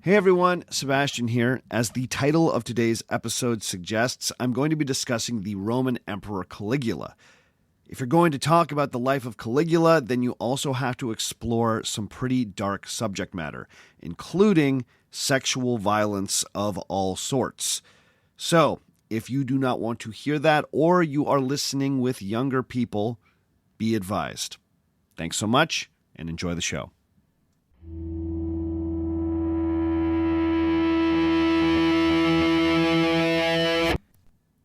Hey everyone, Sebastian here. As the title of today's episode suggests, I'm going to be discussing the Roman Emperor Caligula. If you're going to talk about the life of Caligula, then you also have to explore some pretty dark subject matter, including sexual violence of all sorts. So, if you do not want to hear that, or you are listening with younger people, be advised. Thanks so much, and enjoy the show.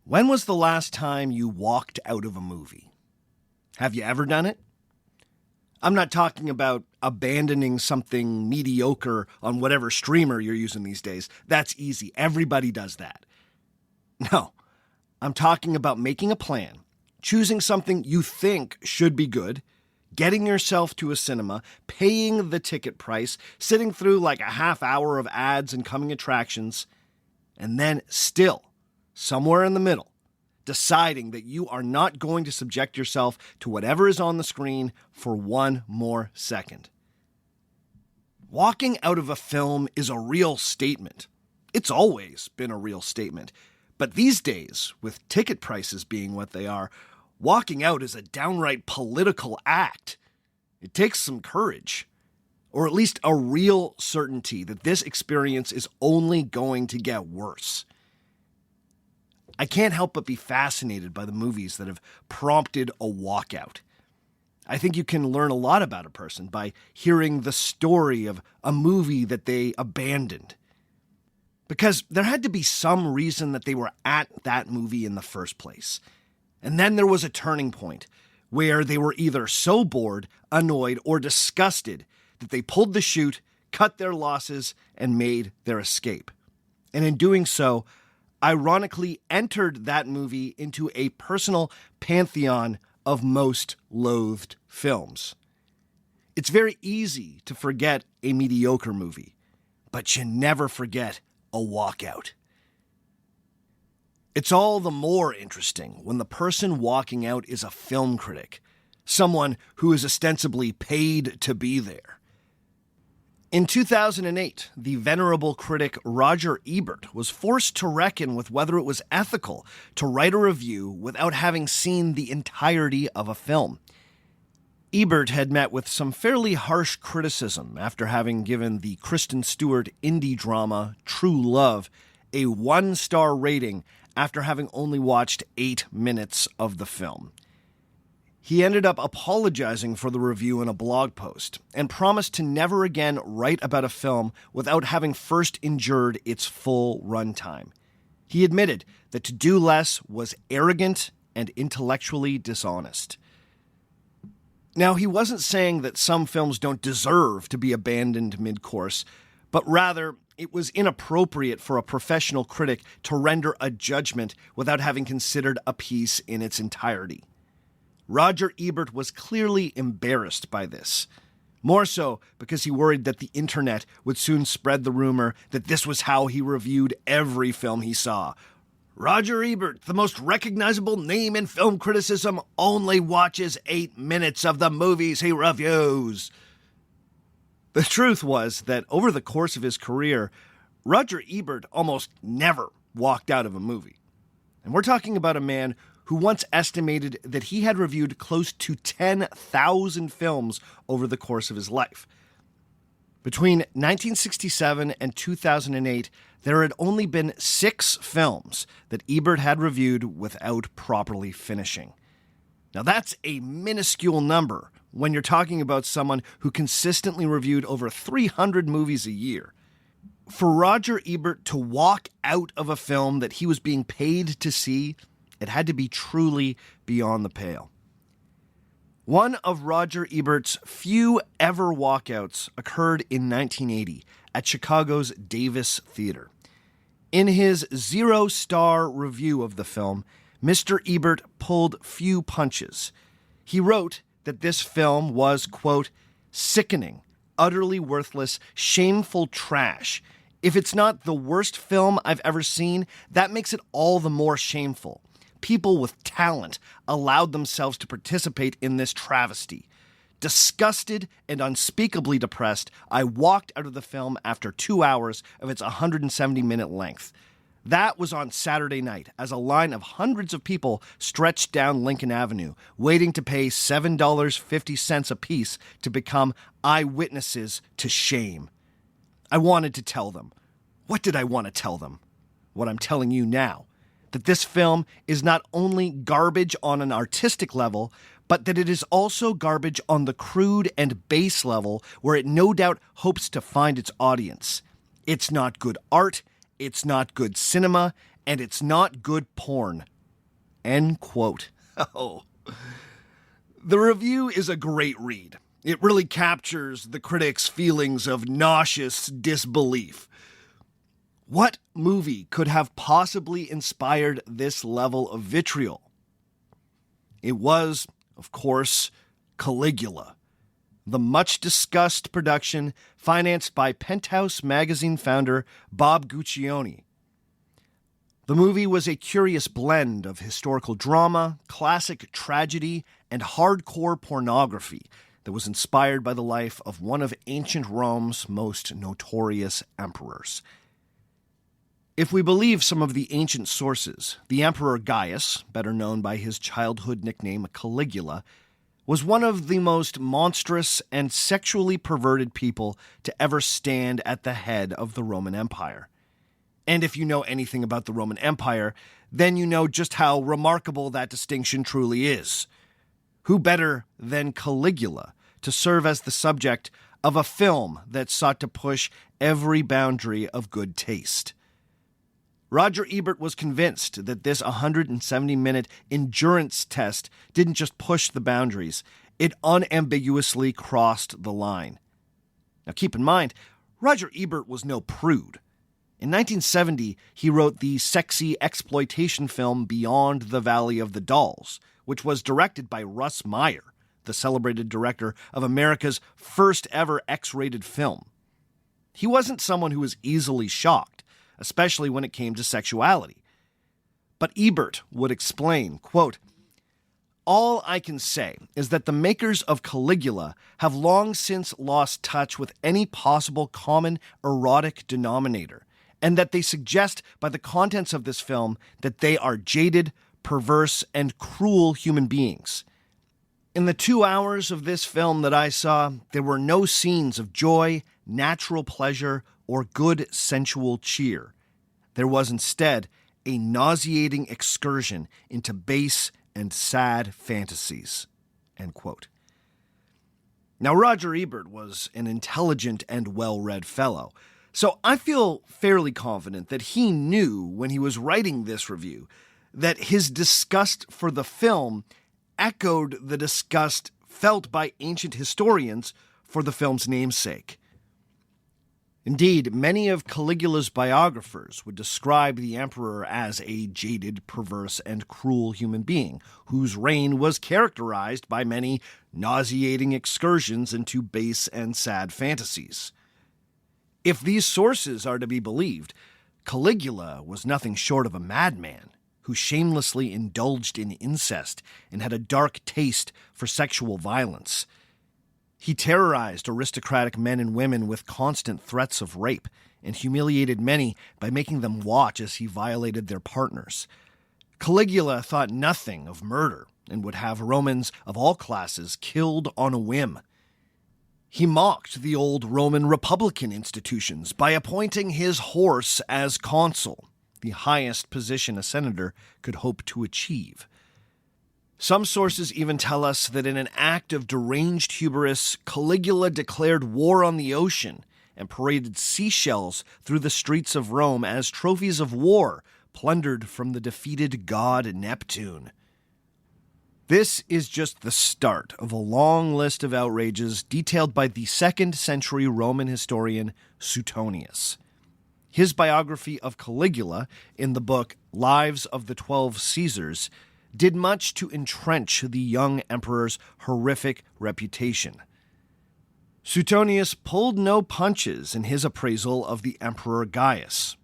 When was the last time you walked out of a movie? Have you ever done it? I'm not talking about abandoning something mediocre on whatever streamer you're using these days. That's easy. Everybody does that. No, I'm talking about making a plan, choosing something you think should be good, getting yourself to a cinema, paying the ticket price, sitting through like a half hour of ads and coming attractions, and then still, somewhere in the middle, deciding that you are not going to subject yourself to whatever is on the screen for one more second. Walking out of a film is a real statement. It's always been a real statement. But these days, with ticket prices being what they are, walking out is a downright political act. It takes some courage, or at least a real certainty that this experience is only going to get worse. I can't help but be fascinated by the movies that have prompted a walkout. I think you can learn a lot about a person by hearing the story of a movie that they abandoned. Because there had to be some reason that they were at that movie in the first place. And then there was a turning point where they were either so bored, annoyed, or disgusted that they pulled the chute, cut their losses, and made their escape. And in doing so, ironically entered that movie into a personal pantheon of most loathed films. It's very easy to forget a mediocre movie, but you never forget a walkout. It's all the more interesting when the person walking out is a film critic, someone who is ostensibly paid to be there. In 2008, the venerable critic Roger Ebert was forced to reckon with whether it was ethical to write a review without having seen the entirety of a film. Ebert had met with some fairly harsh criticism after having given the Kristen Stewart indie drama True Love a 1-star rating after having only watched 8 minutes of the film. He ended up apologizing for the review in a blog post and promised to never again write about a film without having first endured its full runtime. He admitted that to do less was arrogant and intellectually dishonest. Now, he wasn't saying that some films don't deserve to be abandoned mid-course, but rather it was inappropriate for a professional critic to render a judgment without having considered a piece in its entirety. Roger Ebert was clearly embarrassed by this, more so because he worried that the internet would soon spread the rumor that this was how he reviewed every film he saw. Roger Ebert, the most recognizable name in film criticism, only watches 8 minutes of the movies he reviews. The truth was that over the course of his career, Roger Ebert almost never walked out of a movie. And we're talking about a man who once estimated that he had reviewed close to 10,000 films over the course of his life. Between 1967 and 2008, there had only been 6 films that Ebert had reviewed without properly finishing. Now that's a minuscule number when you're talking about someone who consistently reviewed over 300 movies a year. For Roger Ebert to walk out of a film that he was being paid to see, it had to be truly beyond the pale. One of Roger Ebert's few ever walkouts occurred in 1980 at Chicago's Davis Theater. In his 0-star review of the film, Mr. Ebert pulled few punches. He wrote that this film was, quote, sickening, utterly worthless, shameful trash. If it's not the worst film I've ever seen, that makes it all the more shameful. People with talent allowed themselves to participate in this travesty. Disgusted and unspeakably depressed, I walked out of the film after 2 hours of its 170-minute length. That was on Saturday night, as a line of hundreds of people stretched down Lincoln Avenue, waiting to pay $7.50 apiece to become eyewitnesses to shame. I wanted to tell them. What did I want to tell them? What I'm telling you now. That this film is not only garbage on an artistic level, but that it is also garbage on the crude and base level where it no doubt hopes to find its audience. It's not good art, it's not good cinema, and it's not good porn. End quote. Oh. The review is a great read. It really captures the critic's feelings of nauseous disbelief. What movie could have possibly inspired this level of vitriol? It was, of course, Caligula, the much-discussed production financed by Penthouse magazine founder Bob Guccione. The movie was a curious blend of historical drama, classic tragedy, and hardcore pornography that was inspired by the life of one of ancient Rome's most notorious emperors. If we believe some of the ancient sources, the Emperor Gaius, better known by his childhood nickname Caligula, was one of the most monstrous and sexually perverted people to ever stand at the head of the Roman Empire. And if you know anything about the Roman Empire, then you know just how remarkable that distinction truly is. Who better than Caligula to serve as the subject of a film that sought to push every boundary of good taste? Roger Ebert was convinced that this 170-minute endurance test didn't just push the boundaries, it unambiguously crossed the line. Now keep in mind, Roger Ebert was no prude. In 1970, he wrote the sexy exploitation film Beyond the Valley of the Dolls, which was directed by Russ Meyer, the celebrated director of America's first ever X-rated film. He wasn't someone who was easily shocked, especially when it came to sexuality. But Ebert would explain, quote, "All I can say is that the makers of Caligula have long since lost touch with any possible common erotic denominator, and that they suggest by the contents of this film that they are jaded, perverse, and cruel human beings. In the 2 hours of this film that I saw, there were no scenes of joy, natural pleasure, or good sensual cheer. There was instead a nauseating excursion into base and sad fantasies." End quote. Now, Roger Ebert was an intelligent and well-read fellow, so I feel fairly confident that he knew when he was writing this review that his disgust for the film echoed the disgust felt by ancient historians for the film's namesake. Indeed, many of Caligula's biographers would describe the emperor as a jaded, perverse, and cruel human being, whose reign was characterized by many nauseating excursions into base and sad fantasies. If these sources are to be believed, Caligula was nothing short of a madman who shamelessly indulged in incest and had a dark taste for sexual violence. He terrorized aristocratic men and women with constant threats of rape and humiliated many by making them watch as he violated their partners. Caligula thought nothing of murder and would have Romans of all classes killed on a whim. He mocked the old Roman republican institutions by appointing his horse as consul, the highest position a senator could hope to achieve. Some sources even tell us that in an act of deranged hubris, Caligula declared war on the ocean and paraded seashells through the streets of Rome as trophies of war plundered from the defeated god Neptune. This is just the start of a long list of outrages detailed by the 2nd century Roman historian Suetonius. His biography of Caligula in the book Lives of the 12 Caesars did much to entrench the young emperor's horrific reputation. Suetonius pulled no punches in his appraisal of the Emperor Gaius.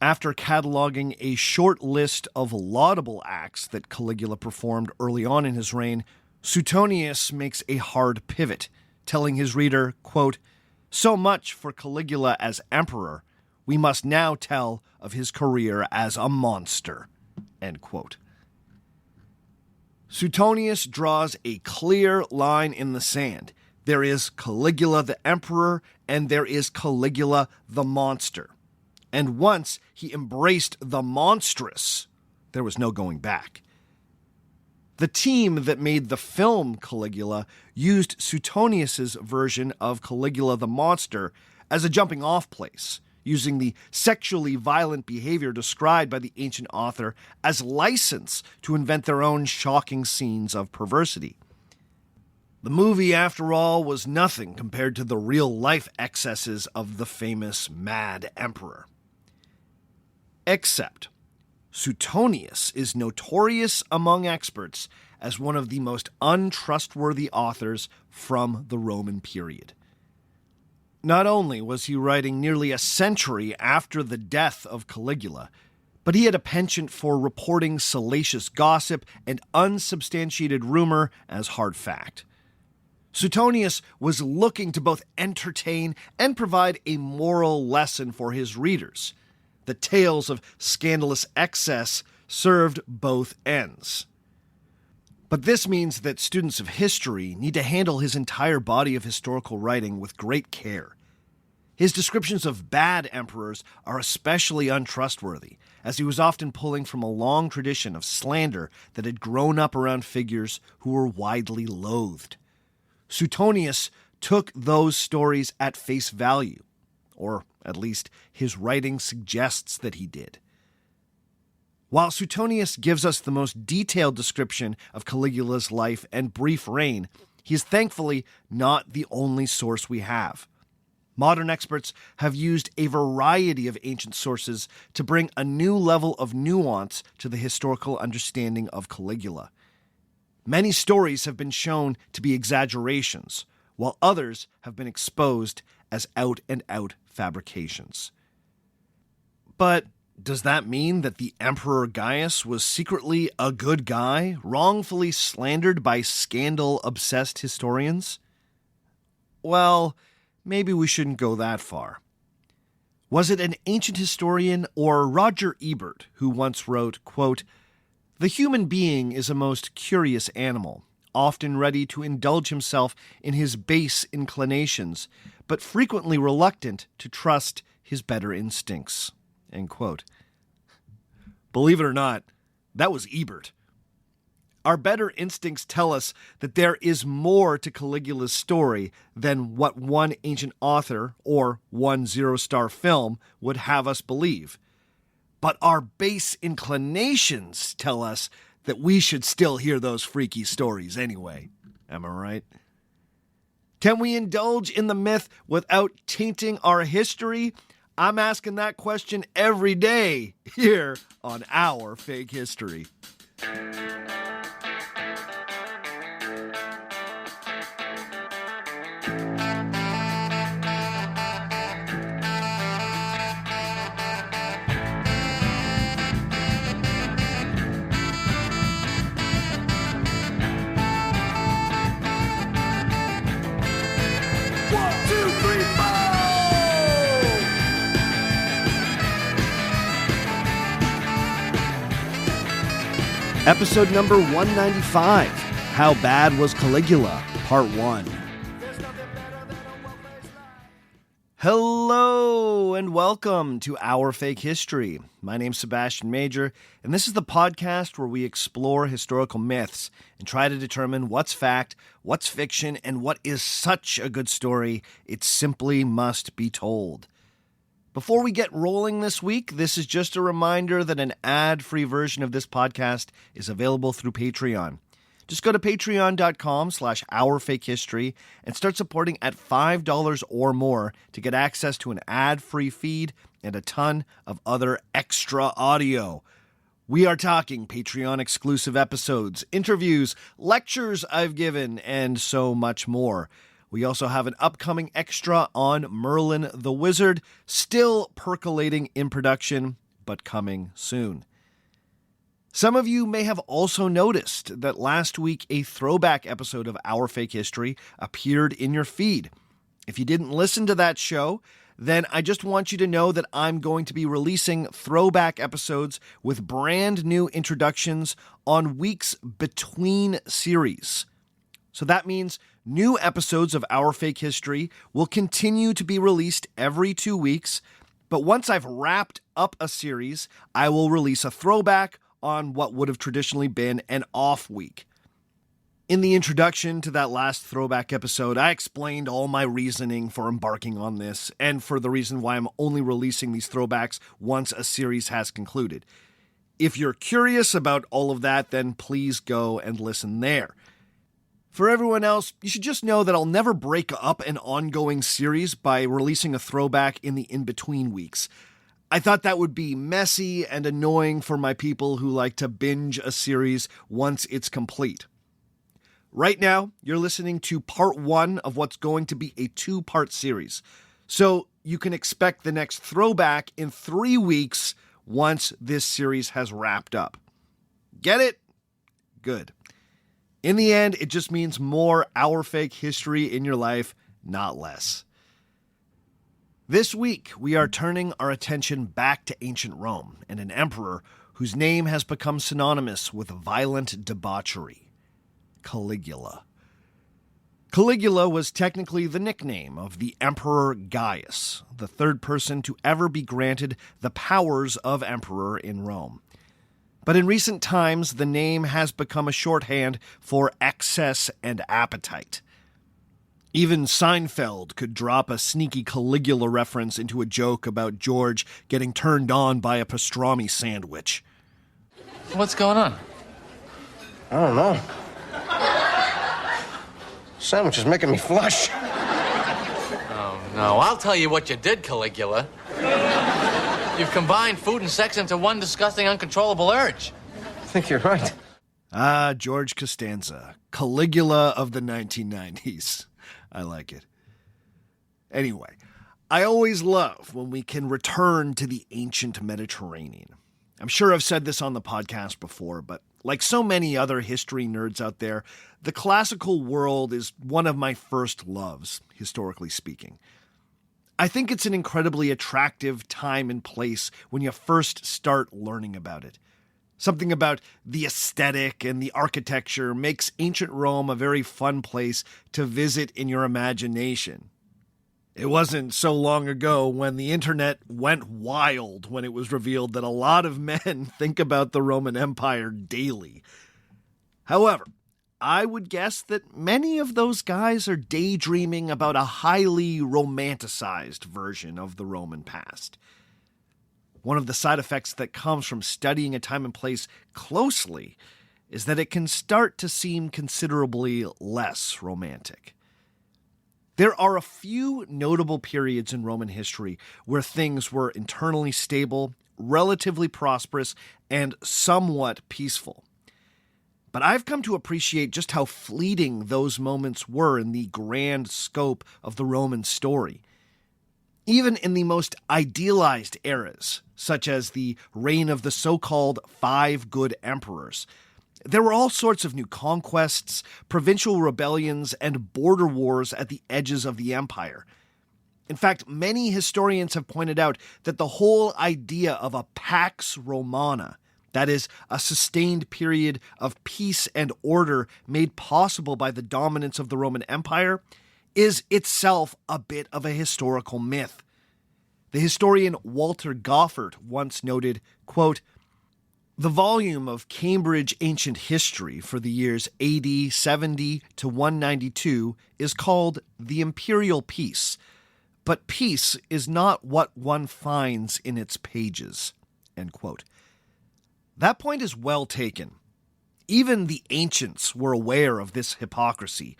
After cataloging a short list of laudable acts that Caligula performed early on in his reign, Suetonius makes a hard pivot, telling his reader, quote, "So much for Caligula as emperor. We must now tell of his career as a monster." End quote. Suetonius draws a clear line in the sand. There is Caligula the emperor, and there is Caligula the monster. And once he embraced the monstrous, there was no going back. The team that made the film Caligula used Suetonius's version of Caligula the monster as a jumping-off place, using the sexually violent behavior described by the ancient author as license to invent their own shocking scenes of perversity. The movie, after all, was nothing compared to the real-life excesses of the famous Mad Emperor. Except, Suetonius is notorious among experts as one of the most untrustworthy authors from the Roman period. Not only was he writing nearly a century after the death of Caligula, but he had a penchant for reporting salacious gossip and unsubstantiated rumor as hard fact. Suetonius was looking to both entertain and provide a moral lesson for his readers. The tales of scandalous excess served both ends. But this means that students of history need to handle his entire body of historical writing with great care. His descriptions of bad emperors are especially untrustworthy, as he was often pulling from a long tradition of slander that had grown up around figures who were widely loathed. Suetonius took those stories at face value, or at least his writing suggests that he did. While Suetonius gives us the most detailed description of Caligula's life and brief reign, he is thankfully not the only source we have. Modern experts have used a variety of ancient sources to bring a new level of nuance to the historical understanding of Caligula. Many stories have been shown to be exaggerations, while others have been exposed as out-and-out fabrications. But does that mean that the Emperor Gaius was secretly a good guy, wrongfully slandered by scandal-obsessed historians? Well, maybe we shouldn't go that far. Was it an ancient historian or Roger Ebert who once wrote, quote, "The human being is a most curious animal, often ready to indulge himself in his base inclinations, but frequently reluctant to trust his better instincts." End quote. Believe it or not, that was Ebert. Our better instincts tell us that there is more to Caligula's story than what one ancient author or one zero-star film would have us believe. But our base inclinations tell us that we should still hear those freaky stories anyway. Am I right? Can we indulge in the myth without tainting our history? I'm asking that question every day here on Our Fake History. Episode number 195, How Bad Was Caligula, Part 1. Hello and welcome to Our Fake History. My name's Sebastian Major, and this is the podcast where we explore historical myths and try to determine what's fact, what's fiction, and what is such a good story it simply must be told. Before we get rolling this week, this is just a reminder that an ad-free version of this podcast is available through Patreon. Just go to patreon.com/ourfakehistory and start supporting at $5 or more to get access to an ad-free feed and a ton of other extra audio. We are talking Patreon-exclusive episodes, interviews, lectures I've given, and so much more. We also have an upcoming extra on Merlin the Wizard, still percolating in production, but coming soon. Some of you may have also noticed that last week a throwback episode of Our Fake History appeared in your feed. If you didn't listen to that show, then I just want you to know that I'm going to be releasing throwback episodes with brand new introductions on weeks between series. So that means new episodes of Our Fake History will continue to be released every 2 weeks, but once I've wrapped up a series, I will release a throwback on what would have traditionally been an off week. In the introduction to that last throwback episode, I explained all my reasoning for embarking on this and for the reason why I'm only releasing these throwbacks once a series has concluded. If you're curious about all of that, then please go and listen there. For everyone else, you should just know that I'll never break up an ongoing series by releasing a throwback in the in-between weeks. I thought that would be messy and annoying for my people who like to binge a series once it's complete. Right now, you're listening to part 1 of what's going to be a 2-part series. So you can expect the next throwback in 3 weeks once this series has wrapped up. Get it? Good. In the end, it just means more Our Fake History in your life, not less. This week, we are turning our attention back to ancient Rome and an emperor whose name has become synonymous with violent debauchery, Caligula. Caligula was technically the nickname of the Emperor Gaius, the third person to ever be granted the powers of emperor in Rome. But in recent times, the name has become a shorthand for excess and appetite. Even Seinfeld could drop a sneaky Caligula reference into a joke about George getting turned on by a pastrami sandwich. What's going on? I don't know. Sandwich is making me flush. Oh, no. I'll tell you what you did, Caligula. You've combined food and sex into one disgusting, uncontrollable urge. I think you're right. Ah, George Costanza, Caligula of the 1990s. I like it. Anyway, I always love when we can return to the ancient Mediterranean. I'm sure I've said this on the podcast before, but like so many other history nerds out there, the classical world is one of my first loves, historically speaking. I think it's an incredibly attractive time and place when you first start learning about it. Something about the aesthetic and the architecture makes ancient Rome a very fun place to visit in your imagination. It wasn't so long ago when the internet went wild when it was revealed that a lot of men think about the Roman Empire daily. However, I would guess that many of those guys are daydreaming about a highly romanticized version of the Roman past. One of the side effects that comes from studying a time and place closely is that it can start to seem considerably less romantic. There are a few notable periods in Roman history where things were internally stable, relatively prosperous, and somewhat peaceful. But I've come to appreciate just how fleeting those moments were in the grand scope of the Roman story. Even in the most idealized eras, such as the reign of the so-called 5 good emperors, there were all sorts of new conquests, provincial rebellions, and border wars at the edges of the empire. In fact, many historians have pointed out that the whole idea of a Pax Romana, that is, a sustained period of peace and order made possible by the dominance of the Roman Empire, is itself a bit of a historical myth. The historian Walter Goffert once noted, quote, "The volume of Cambridge Ancient History for the years AD 70 to 192 is called The Imperial Peace, but peace is not what one finds in its pages." End quote. That point is well taken. Even the ancients were aware of this hypocrisy.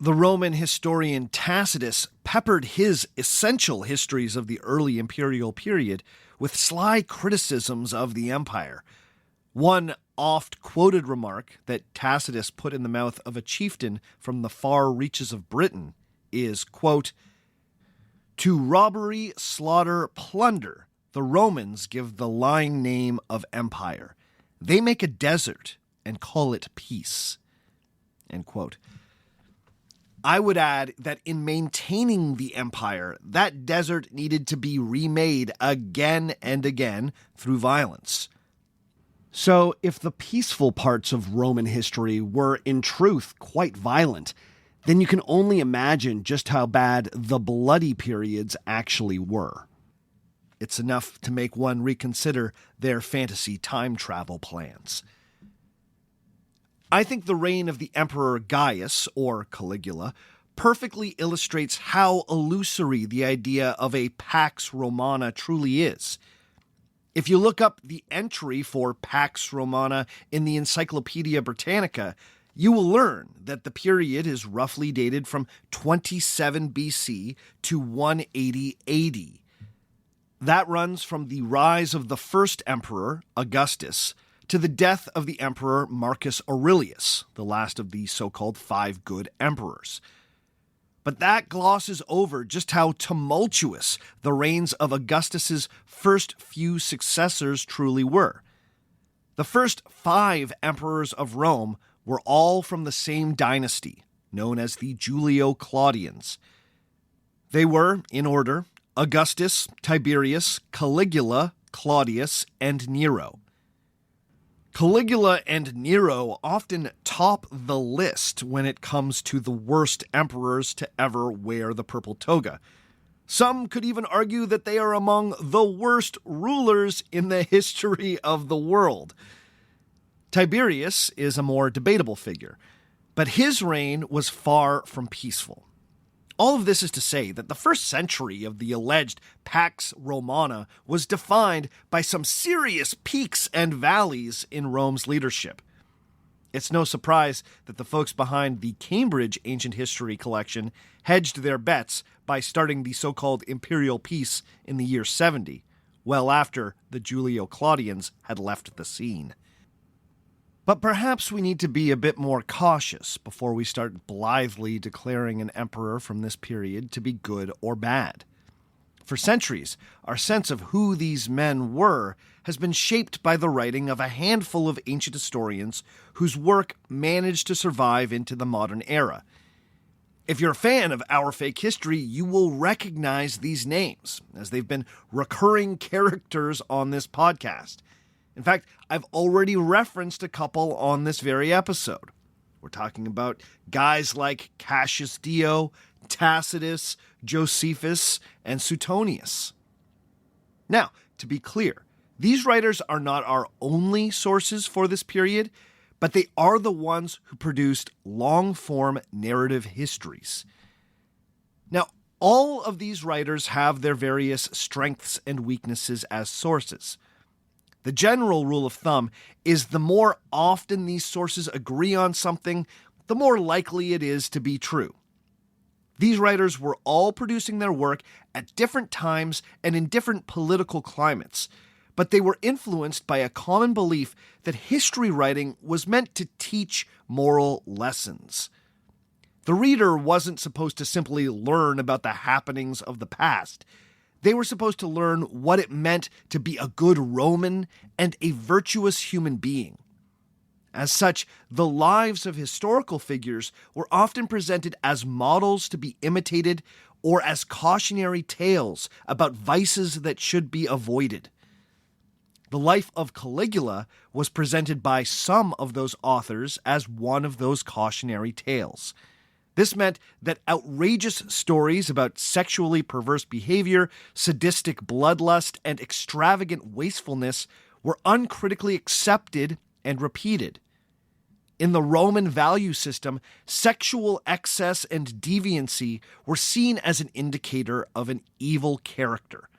The Roman historian Tacitus peppered his essential histories of the early imperial period with sly criticisms of the empire. One oft-quoted remark that Tacitus put in the mouth of a chieftain from the far reaches of Britain is, quote, "To robbery, slaughter, plunder, the Romans give the lying name of empire. They make a desert and call it peace." End quote. I would add that in maintaining the empire, that desert needed to be remade again and again through violence. So if the peaceful parts of Roman history were in truth quite violent, then you can only imagine just how bad the bloody periods actually were. It's enough to make one reconsider their fantasy time travel plans. I think the reign of the Emperor Gaius, or Caligula, perfectly illustrates how illusory the idea of a Pax Romana truly is. If you look up the entry for Pax Romana in the Encyclopedia Britannica, you will learn that the period is roughly dated from 27 BC to 180 AD. That runs from the rise of the first emperor, Augustus, to the death of the emperor Marcus Aurelius, the last of the so-called 5 good emperors. But that glosses over just how tumultuous the reigns of Augustus's first few successors truly were. The first 5 emperors of Rome were all from the same dynasty, known as the Julio-Claudians. They were, in order, Augustus, Tiberius, Caligula, Claudius, and Nero. Caligula and Nero often top the list when it comes to the worst emperors to ever wear the purple toga. Some could even argue that they are among the worst rulers in the history of the world. Tiberius is a more debatable figure, but his reign was far from peaceful. All of this is to say that the first century of the alleged Pax Romana was defined by some serious peaks and valleys in Rome's leadership. It's no surprise that the folks behind the Cambridge Ancient History collection hedged their bets by starting the so-called imperial peace in the year 70, well after the Julio-Claudians had left the scene. But perhaps we need to be a bit more cautious before we start blithely declaring an emperor from this period to be good or bad. For centuries, our sense of who these men were has been shaped by the writing of a handful of ancient historians whose work managed to survive into the modern era. If you're a fan of Our Fake History, you will recognize these names, as they've been recurring characters on this podcast. In fact, I've already referenced a couple on this very episode. We're talking about guys like Cassius Dio, Tacitus, Josephus, and Suetonius. Now, to be clear, these writers are not our only sources for this period, but they are the ones who produced long-form narrative histories. Now, all of these writers have their various strengths and weaknesses as sources. The general rule of thumb is the more often these sources agree on something, the more likely it is to be true. These writers were all producing their work at different times and in different political climates, but they were influenced by a common belief that history writing was meant to teach moral lessons. The reader wasn't supposed to simply learn about the happenings of the past. They were supposed to learn what it meant to be a good Roman and a virtuous human being. As such, the lives of historical figures were often presented as models to be imitated or as cautionary tales about vices that should be avoided. The life of Caligula was presented by some of those authors as one of those cautionary tales. This meant that outrageous stories about sexually perverse behavior, sadistic bloodlust, and extravagant wastefulness were uncritically accepted and repeated. In the Roman value system, sexual excess and deviancy were seen as an indicator of an evil character.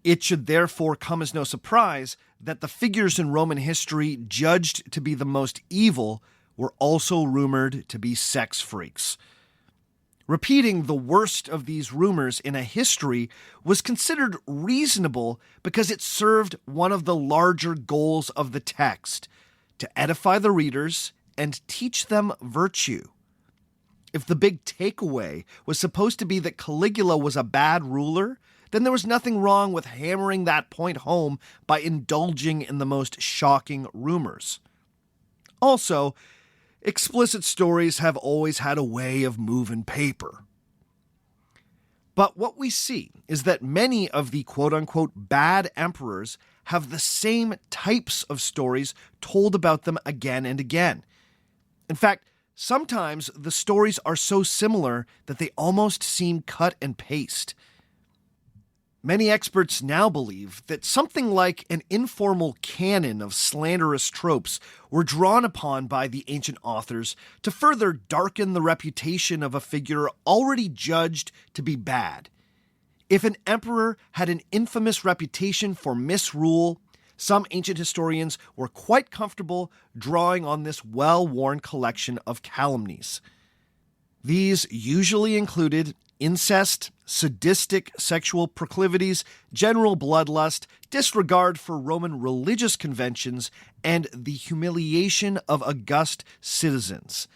It should therefore come as no surprise that the figures in Roman history judged to be the most evil were also rumored to be sex freaks. Repeating the worst of these rumors in a history was considered reasonable because it served one of the larger goals of the text, to edify the readers and teach them virtue. If the big takeaway was supposed to be that Caligula was a bad ruler, then there was nothing wrong with hammering that point home by indulging in the most shocking rumors. Also, explicit stories have always had a way of moving paper. But what we see is that many of the quote-unquote bad emperors have the same types of stories told about them again and again. In fact, sometimes the stories are so similar that they almost seem cut and paste. Many experts now believe that something like an informal canon of slanderous tropes were drawn upon by the ancient authors to further darken the reputation of a figure already judged to be bad. If an emperor had an infamous reputation for misrule, some ancient historians were quite comfortable drawing on this well-worn collection of calumnies. These usually included incest, sadistic sexual proclivities, general bloodlust, disregard for Roman religious conventions, and the humiliation of august citizens.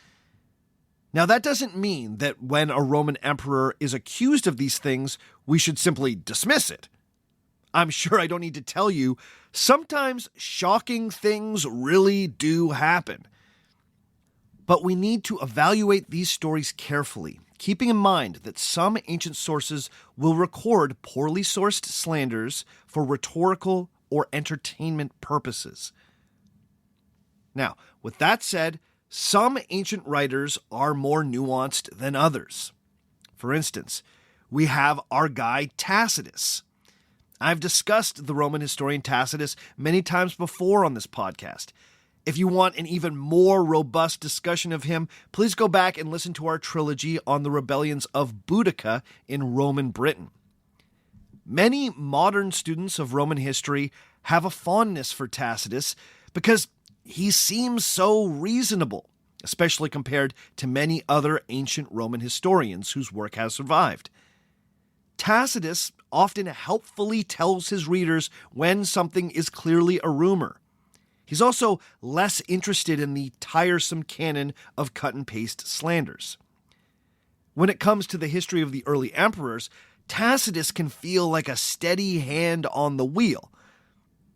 Now, that doesn't mean that when a Roman emperor is accused of these things, we should simply dismiss it. I'm sure I don't need to tell you, sometimes shocking things really do happen. But we need to evaluate these stories carefully, keeping in mind that some ancient sources will record poorly sourced slanders for rhetorical or entertainment purposes. Now, with that said, some ancient writers are more nuanced than others. For instance, we have our guy Tacitus. I've discussed the Roman historian Tacitus many times before on this podcast. If you want an even more robust discussion of him, please go back and listen to our trilogy on the rebellions of Boudica in Roman Britain. Many modern students of Roman history have a fondness for Tacitus because he seems so reasonable, especially compared to many other ancient Roman historians whose work has survived. Tacitus often helpfully tells his readers when something is clearly a rumor. He's also less interested in the tiresome canon of cut-and-paste slanders. When it comes to the history of the early emperors, Tacitus can feel like a steady hand on the wheel.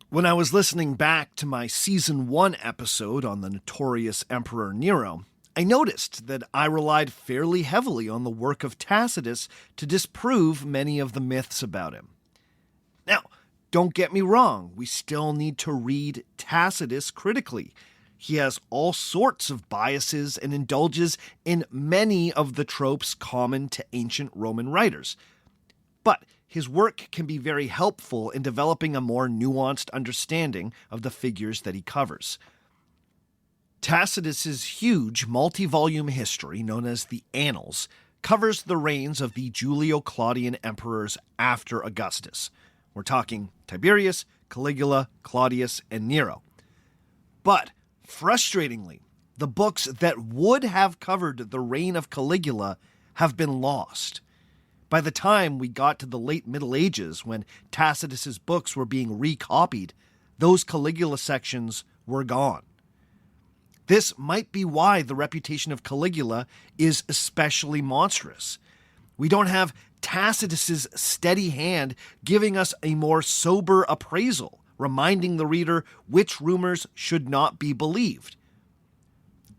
When I was listening back to my Season 1 episode on the notorious Emperor Nero, I noticed that I relied fairly heavily on the work of Tacitus to disprove many of the myths about him. Now, don't get me wrong, we still need to read Tacitus critically. He has all sorts of biases and indulges in many of the tropes common to ancient Roman writers. But his work can be very helpful in developing a more nuanced understanding of the figures that he covers. Tacitus's huge multi-volume history, known as the Annals, covers the reigns of the Julio-Claudian emperors after Augustus. We're talking Tiberius, Caligula, Claudius, and Nero. But, frustratingly, the books that would have covered the reign of Caligula have been lost. By the time we got to the late Middle Ages, when Tacitus's books were being recopied, those Caligula sections were gone. This might be why the reputation of Caligula is especially monstrous. We don't have Tacitus's steady hand giving us a more sober appraisal, reminding the reader which rumors should not be believed.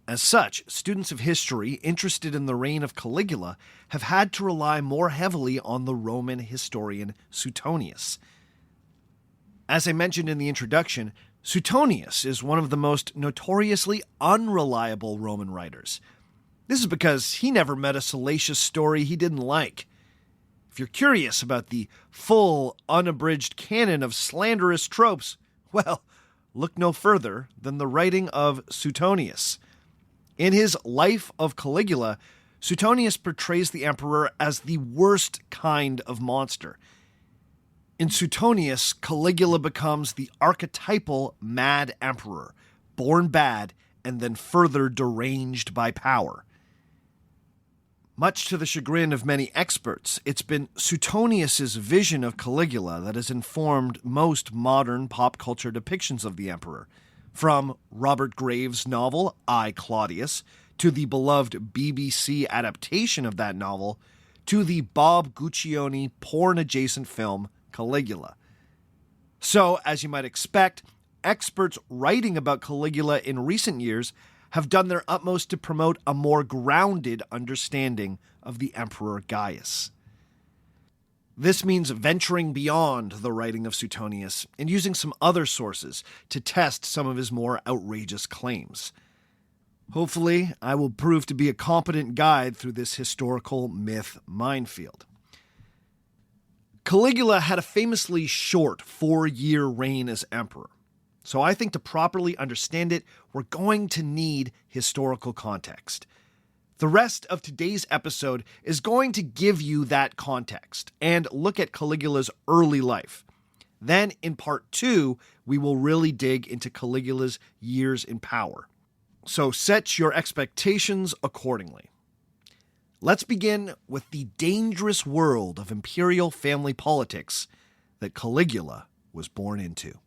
As such, students of history interested in the reign of Caligula have had to rely more heavily on the Roman historian Suetonius. As I mentioned in the introduction, Suetonius is one of the most notoriously unreliable Roman writers. This is because he never met a salacious story he didn't like. If you're curious about the full, unabridged canon of slanderous tropes, well, look no further than the writing of Suetonius. In his Life of Caligula, Suetonius portrays the emperor as the worst kind of monster. In Suetonius, Caligula becomes the archetypal mad emperor, born bad and then further deranged by power. Much to the chagrin of many experts, it's been Suetonius's vision of Caligula that has informed most modern pop culture depictions of the emperor, from Robert Graves' novel I, Claudius, to the beloved BBC adaptation of that novel, to the Bob Guccione porn-adjacent film Caligula. So, as you might expect, experts writing about Caligula in recent years have done their utmost to promote a more grounded understanding of the Emperor Gaius. This means venturing beyond the writing of Suetonius and using some other sources to test some of his more outrageous claims. Hopefully, I will prove to be a competent guide through this historical myth minefield. Caligula had a famously short 4-year reign as emperor, so I think to properly understand it, we're going to need historical context. The rest of today's episode is going to give you that context and look at Caligula's early life. Then, in part 2, we will really dig into Caligula's years in power. So set your expectations accordingly. Let's begin with the dangerous world of imperial family politics that Caligula was born into.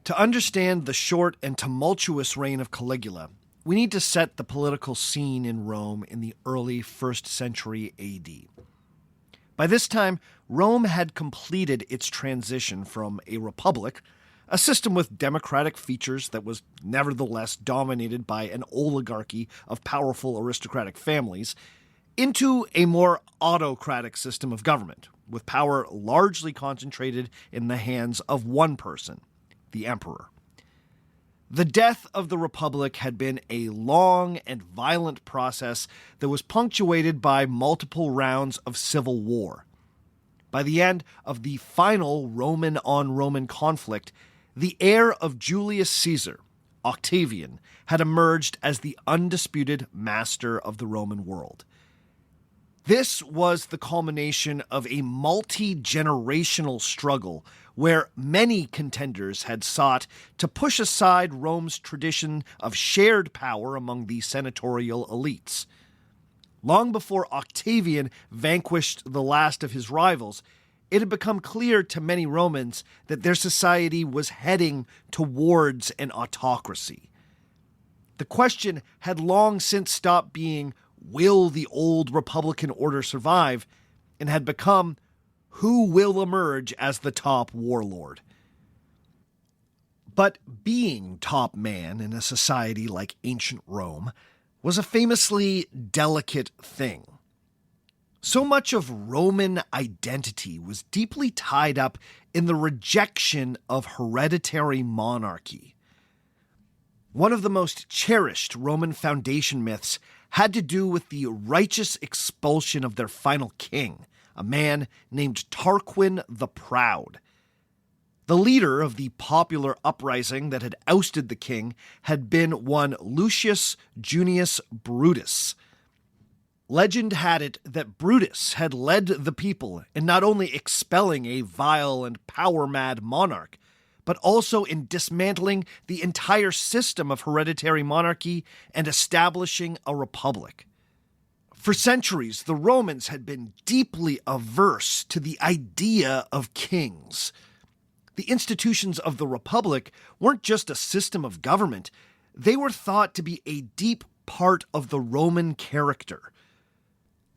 To understand the short and tumultuous reign of Caligula, we need to set the political scene in Rome in the early 1st century AD. By this time, Rome had completed its transition from a republic, a system with democratic features that was nevertheless dominated by an oligarchy of powerful aristocratic families, into a more autocratic system of government, with power largely concentrated in the hands of one person, the emperor. The death of the Republic had been a long and violent process that was punctuated by multiple rounds of civil war. By the end of the final Roman-on-Roman conflict, the heir of Julius Caesar, Octavian, had emerged as the undisputed master of the Roman world. This was the culmination of a multi-generational struggle where many contenders had sought to push aside Rome's tradition of shared power among the senatorial elites. Long before Octavian vanquished the last of his rivals, it had become clear to many Romans that their society was heading towards an autocracy. The question had long since stopped being, will the old Republican order survive, and had become, who will emerge as the top warlord? But being top man in a society like ancient Rome was a famously delicate thing. So much of Roman identity was deeply tied up in the rejection of hereditary monarchy. One of the most cherished Roman foundation myths had to do with the righteous expulsion of their final king, a man named Tarquin the Proud. The leader of the popular uprising that had ousted the king had been one Lucius Junius Brutus. Legend had it that Brutus had led the people in not only expelling a vile and power-mad monarch, but also in dismantling the entire system of hereditary monarchy and establishing a republic. For centuries, the Romans had been deeply averse to the idea of kings. The institutions of the Republic weren't just a system of government, they were thought to be a deep part of the Roman character.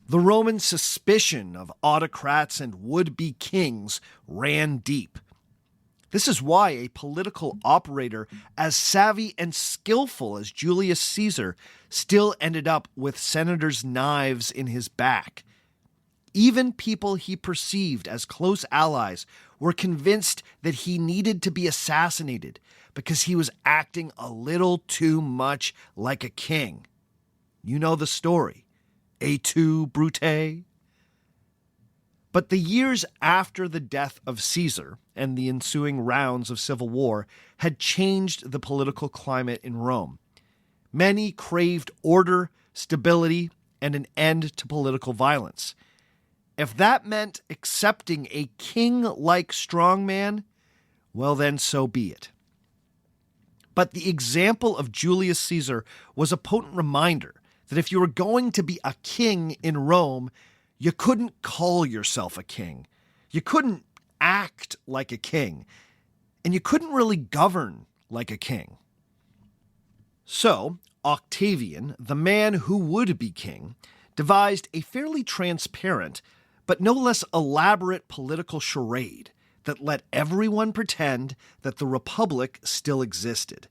The Roman suspicion of autocrats and would-be kings ran deep. This is why a political operator as savvy and skillful as Julius Caesar still ended up with senators' knives in his back. Even people he perceived as close allies were convinced that he needed to be assassinated because he was acting a little too much like a king. You know the story. Et tu, Brute? But the years after the death of Caesar and the ensuing rounds of civil war had changed the political climate in Rome. Many craved order, stability, and an end to political violence. If that meant accepting a king-like strongman, well then so be it. But the example of Julius Caesar was a potent reminder that if you were going to be a king in Rome, you couldn't call yourself a king. You couldn't act like a king. And you couldn't really govern like a king. So, Octavian, the man who would be king, devised a fairly transparent, but no less elaborate political charade that let everyone pretend that the Republic still existed.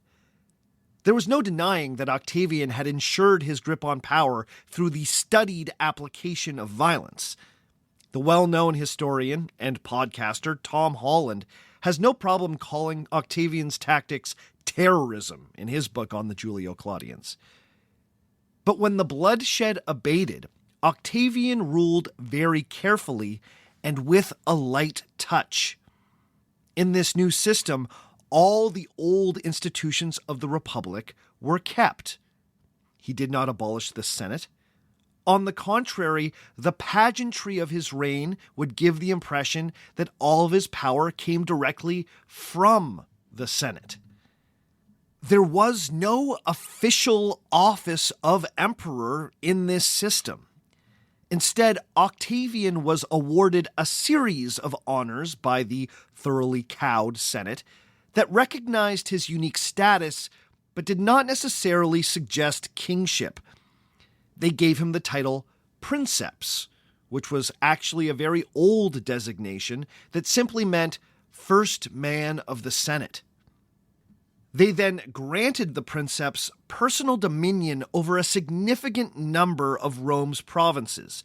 There was no denying that Octavian had ensured his grip on power through the studied application of violence. The well-known historian and podcaster Tom Holland has no problem calling Octavian's tactics terrorism in his book on the Julio-Claudians. But when the bloodshed abated, Octavian ruled very carefully and with a light touch. In this new system, all the old institutions of the Republic were kept. He did not abolish the Senate. On the contrary, the pageantry of his reign would give the impression that all of his power came directly from the Senate. There was no official office of emperor in this system. Instead, Octavian was awarded a series of honors by the thoroughly cowed Senate that recognized his unique status, but did not necessarily suggest kingship. They gave him the title princeps, which was actually a very old designation that simply meant first man of the Senate. They then granted the princeps personal dominion over a significant number of Rome's provinces,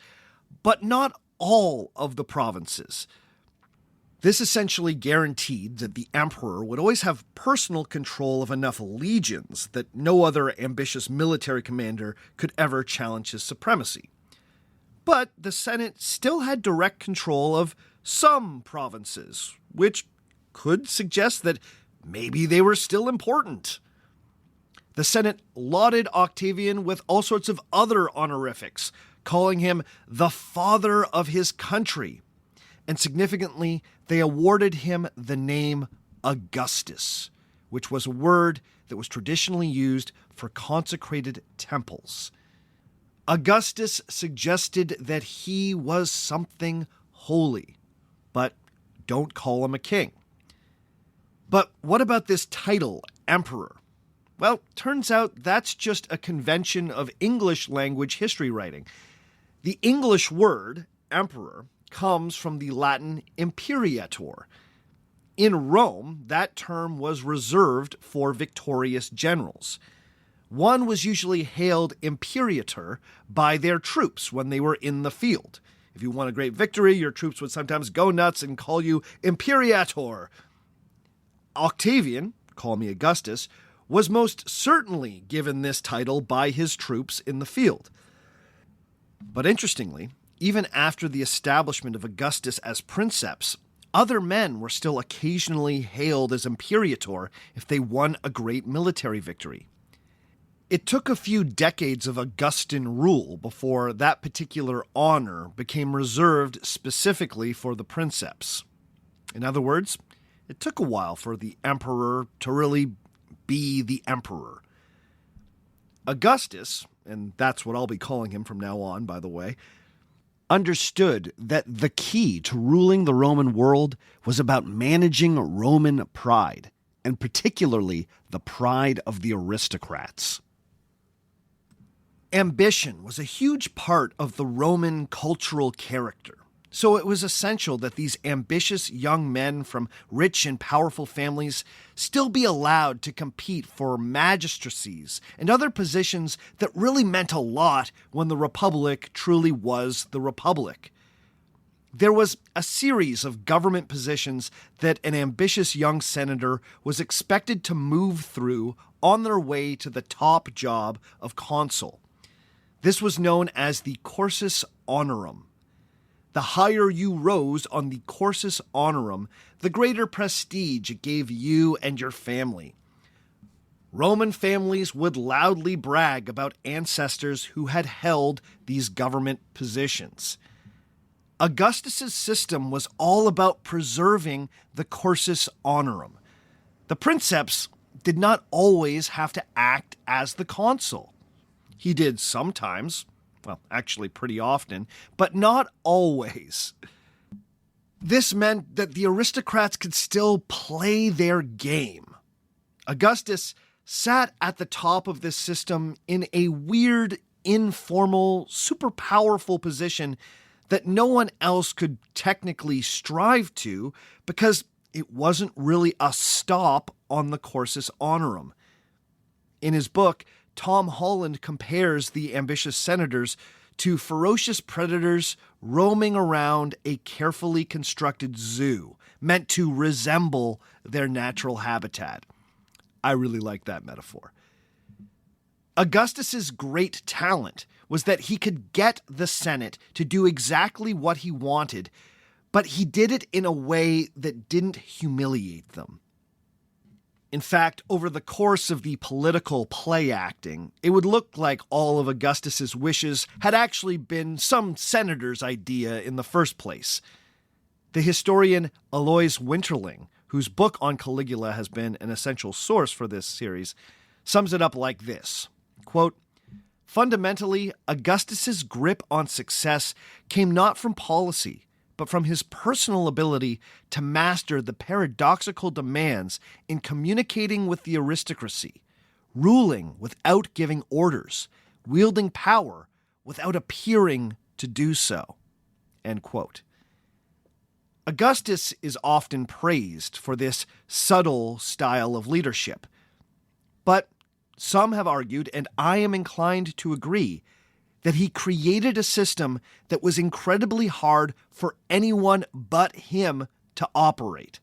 but not all of the provinces. This essentially guaranteed that the emperor would always have personal control of enough legions that no other ambitious military commander could ever challenge his supremacy. But the Senate still had direct control of some provinces, which could suggest that maybe they were still important. The Senate lauded Octavian with all sorts of other honorifics, calling him the father of his country. And significantly, they awarded him the name Augustus, which was a word that was traditionally used for consecrated temples. Augustus suggested that he was something holy, but don't call him a king. But what about this title, emperor? Well, turns out that's just a convention of English language history writing. The English word, emperor, comes from the Latin imperator. In Rome, that term was reserved for victorious generals. One was usually hailed imperator by their troops when they were in the field. If you won a great victory, your troops would sometimes go nuts and call you imperator. Octavian, call me Augustus, was most certainly given this title by his troops in the field. But interestingly, even after the establishment of Augustus as princeps, other men were still occasionally hailed as imperator if they won a great military victory. It took a few decades of Augustan rule before that particular honor became reserved specifically for the princeps. In other words, it took a while for the emperor to really be the emperor. Augustus, and that's what I'll be calling him from now on, by the way, understood that the key to ruling the Roman world was about managing Roman pride, and particularly the pride of the aristocrats. Ambition was a huge part of the Roman cultural character, so it was essential that these ambitious young men from rich and powerful families still be allowed to compete for magistracies and other positions that really meant a lot when the Republic truly was the Republic. There was a series of government positions that an ambitious young senator was expected to move through on their way to the top job of consul. This was known as the cursus honorum. The higher you rose on the cursus honorum, the greater prestige it gave you and your family. Roman families would loudly brag about ancestors who had held these government positions. Augustus's system was all about preserving the cursus honorum. The princeps did not always have to act as the consul. He did sometimes, well, actually pretty often, but not always. This meant that the aristocrats could still play their game. Augustus sat at the top of this system in a weird, informal, super powerful position that no one else could technically strive to because it wasn't really a stop on the cursus honorum. In his book, Tom Holland compares the ambitious senators to ferocious predators roaming around a carefully constructed zoo, meant to resemble their natural habitat. I really like that metaphor. Augustus's great talent was that he could get the Senate to do exactly what he wanted, but he did it in a way that didn't humiliate them. In fact, over the course of the political play acting, it would look like all of Augustus's wishes had actually been some senator's idea in the first place. The historian Alois Winterling, whose book on Caligula has been an essential source for this series, sums it up like this, quote, "Fundamentally, Augustus's grip on success came not from policy, but from his personal ability to master the paradoxical demands in communicating with the aristocracy, ruling without giving orders, wielding power without appearing to do so." End quote. Augustus is often praised for this subtle style of leadership. But some have argued, and I am inclined to agree, that he created a system that was incredibly hard for anyone but him to operate.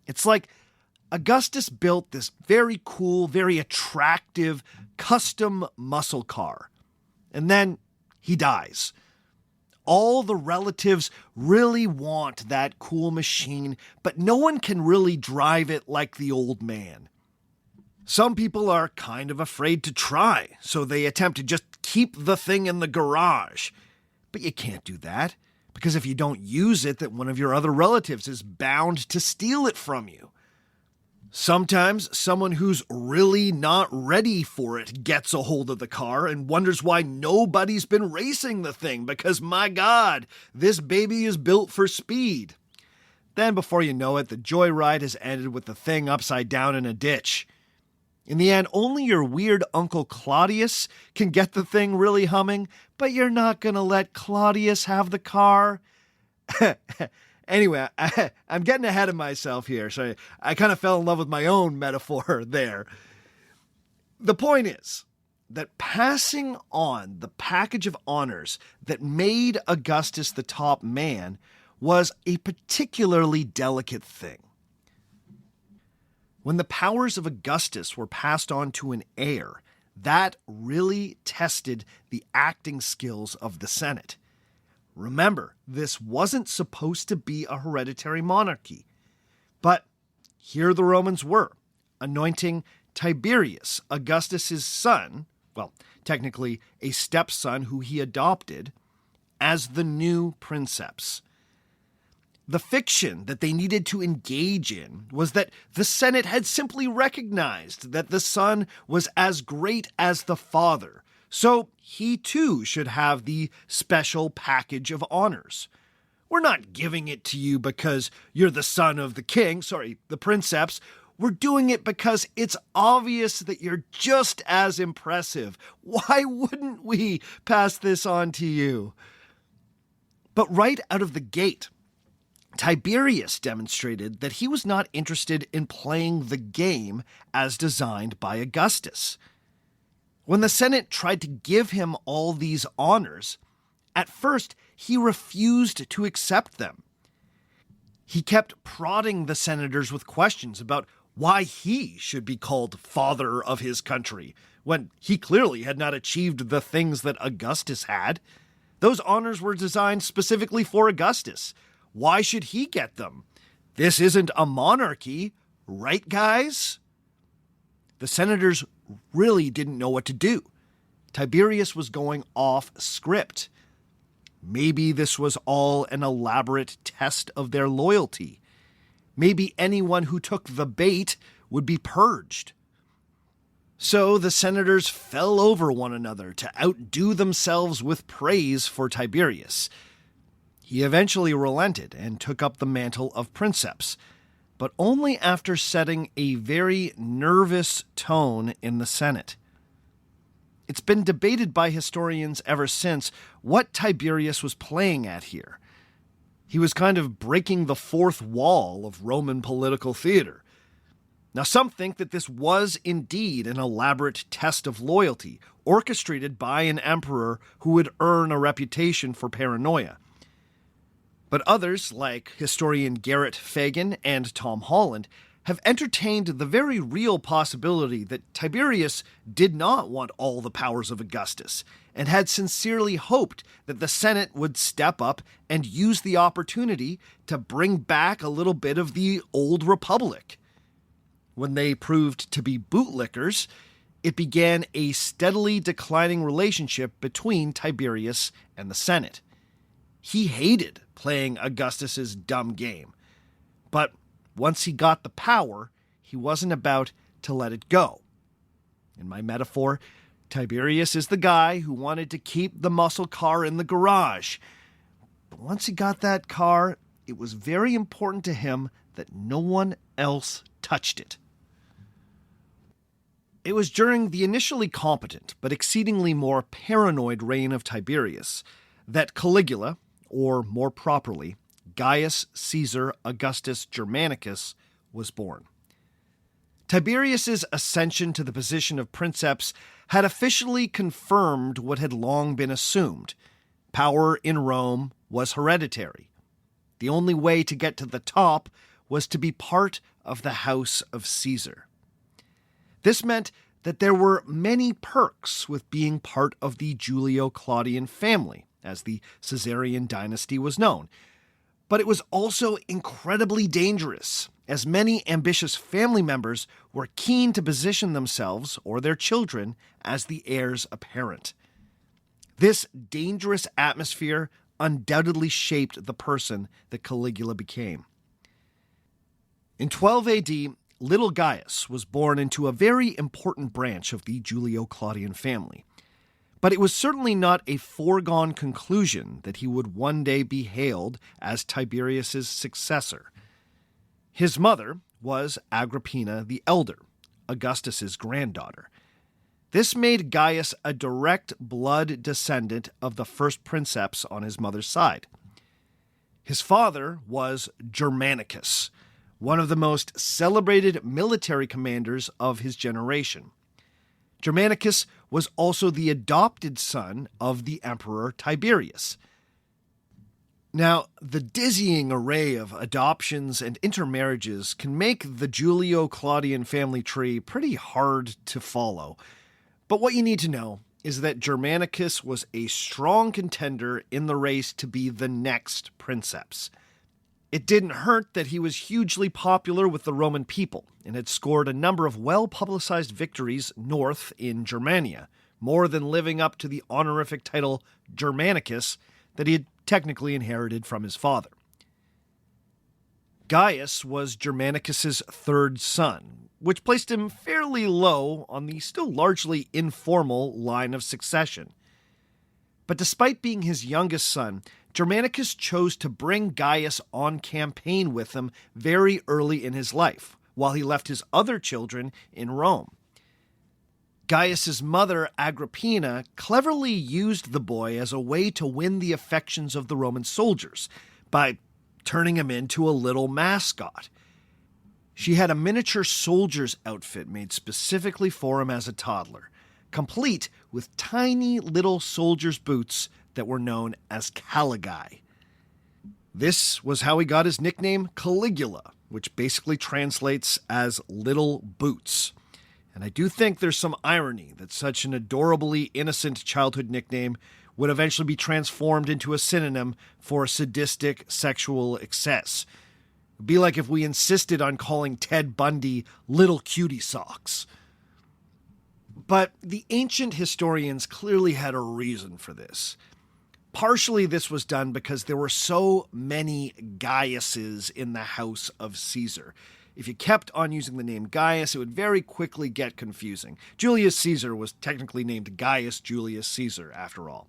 It's like Augustus built this very cool, very attractive, custom muscle car, and then he dies. All the relatives really want that cool machine, but no one can really drive it like the old man. Some people are kind of afraid to try, so they attempt to just keep the thing in the garage. But you can't do that, because if you don't use it, then one of your other relatives is bound to steal it from you. Sometimes someone who's really not ready for it gets a hold of the car and wonders why nobody's been racing the thing, because my God, this baby is built for speed. Then before you know it, the joyride has ended with the thing upside down in a ditch. In the end, only your weird Uncle Claudius can get the thing really humming, but you're not going to let Claudius have the car. Anyway, I'm getting ahead of myself here, so I kind of fell in love with my own metaphor there. The point is that passing on the package of honors that made Augustus the top man was a particularly delicate thing. When the powers of Augustus were passed on to an heir, that really tested the acting skills of the Senate. Remember, this wasn't supposed to be a hereditary monarchy. But here the Romans were, anointing Tiberius, Augustus's son, well, technically a stepson who he adopted, as the new princeps. The fiction that they needed to engage in was that the Senate had simply recognized that the son was as great as the father, so he too should have the special package of honors. We're not giving it to you because you're the son of the king, the princeps. We're doing it because it's obvious that you're just as impressive. Why wouldn't we pass this on to you? But right out of the gate, Tiberius demonstrated that he was not interested in playing the game as designed by Augustus. When the Senate tried to give him all these honors, at first he refused to accept them. He kept prodding the senators with questions about why he should be called father of his country, when he clearly had not achieved the things that Augustus had. Those honors were designed specifically for Augustus. Why should he get them? This isn't a monarchy, right, guys? The senators really didn't know what to do. Tiberius was going off script. Maybe this was all an elaborate test of their loyalty. Maybe anyone who took the bait would be purged. So the senators fell over one another to outdo themselves with praise for Tiberius. He eventually relented and took up the mantle of princeps, but only after setting a very nervous tone in the Senate. It's been debated by historians ever since what Tiberius was playing at here. He was kind of breaking the fourth wall of Roman political theater. Now, some think that this was indeed an elaborate test of loyalty, orchestrated by an emperor who would earn a reputation for paranoia. But others, like historian Garrett Fagan and Tom Holland, have entertained the very real possibility that Tiberius did not want all the powers of Augustus, and had sincerely hoped that the Senate would step up and use the opportunity to bring back a little bit of the old republic. When they proved to be bootlickers, it began a steadily declining relationship between Tiberius and the Senate. He hated playing Augustus's dumb game, but once he got the power, he wasn't about to let it go. In my metaphor, Tiberius is the guy who wanted to keep the muscle car in the garage. But once he got that car, it was very important to him that no one else touched it. It was during the initially competent but exceedingly more paranoid reign of Tiberius that Caligula, or more properly, Gaius Caesar Augustus Germanicus, was born. Tiberius's ascension to the position of princeps had officially confirmed what had long been assumed. Power in Rome was hereditary. The only way to get to the top was to be part of the house of Caesar. This meant that there were many perks with being part of the Julio-Claudian family, as the Caesarian dynasty was known. But it was also incredibly dangerous, as many ambitious family members were keen to position themselves or their children as the heirs apparent. This dangerous atmosphere undoubtedly shaped the person that Caligula became. In 12 AD, little Gaius was born into a very important branch of the Julio-Claudian family. But it was certainly not a foregone conclusion that he would one day be hailed as Tiberius's successor. His mother was Agrippina the Elder, Augustus's granddaughter. This made Gaius a direct blood descendant of the first princeps on his mother's side. His father was Germanicus, one of the most celebrated military commanders of his generation. Germanicus was also the adopted son of the Emperor Tiberius. Now, the dizzying array of adoptions and intermarriages can make the Julio-Claudian family tree pretty hard to follow. But what you need to know is that Germanicus was a strong contender in the race to be the next princeps. It didn't hurt that he was hugely popular with the Roman people and had scored a number of well-publicized victories north in Germania, more than living up to the honorific title Germanicus that he had technically inherited from his father. Gaius was Germanicus's third son, which placed him fairly low on the still largely informal line of succession. But despite being his youngest son, Germanicus chose to bring Gaius on campaign with him very early in his life, while he left his other children in Rome. Gaius's mother, Agrippina, cleverly used the boy as a way to win the affections of the Roman soldiers by turning him into a little mascot. She had a miniature soldier's outfit made specifically for him as a toddler, complete with tiny little soldier's boots that were known as Caligulae. This was how he got his nickname Caligula, which basically translates as little boots. And I do think there's some irony that such an adorably innocent childhood nickname would eventually be transformed into a synonym for sadistic sexual excess. It'd be like if we insisted on calling Ted Bundy Little Cutie Socks. But the ancient historians clearly had a reason for this. Partially, this was done because there were so many Gaiuses in the house of Caesar. If you kept on using the name Gaius, it would very quickly get confusing. Julius Caesar was technically named Gaius Julius Caesar, after all.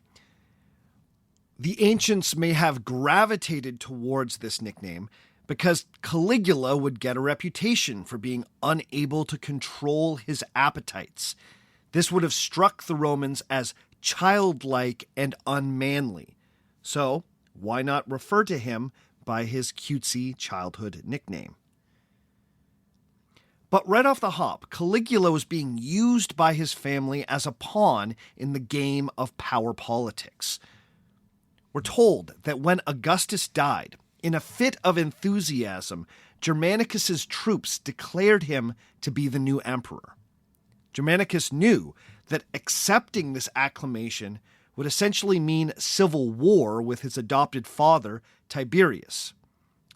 The ancients may have gravitated towards this nickname because Caligula would get a reputation for being unable to control his appetites. This would have struck the Romans as childlike and unmanly. So, why not refer to him by his cutesy childhood nickname? But right off the hop, Caligula was being used by his family as a pawn in the game of power politics. We're told that when Augustus died, in a fit of enthusiasm, Germanicus's troops declared him to be the new emperor. Germanicus knew that accepting this acclamation would essentially mean civil war with his adopted father, Tiberius.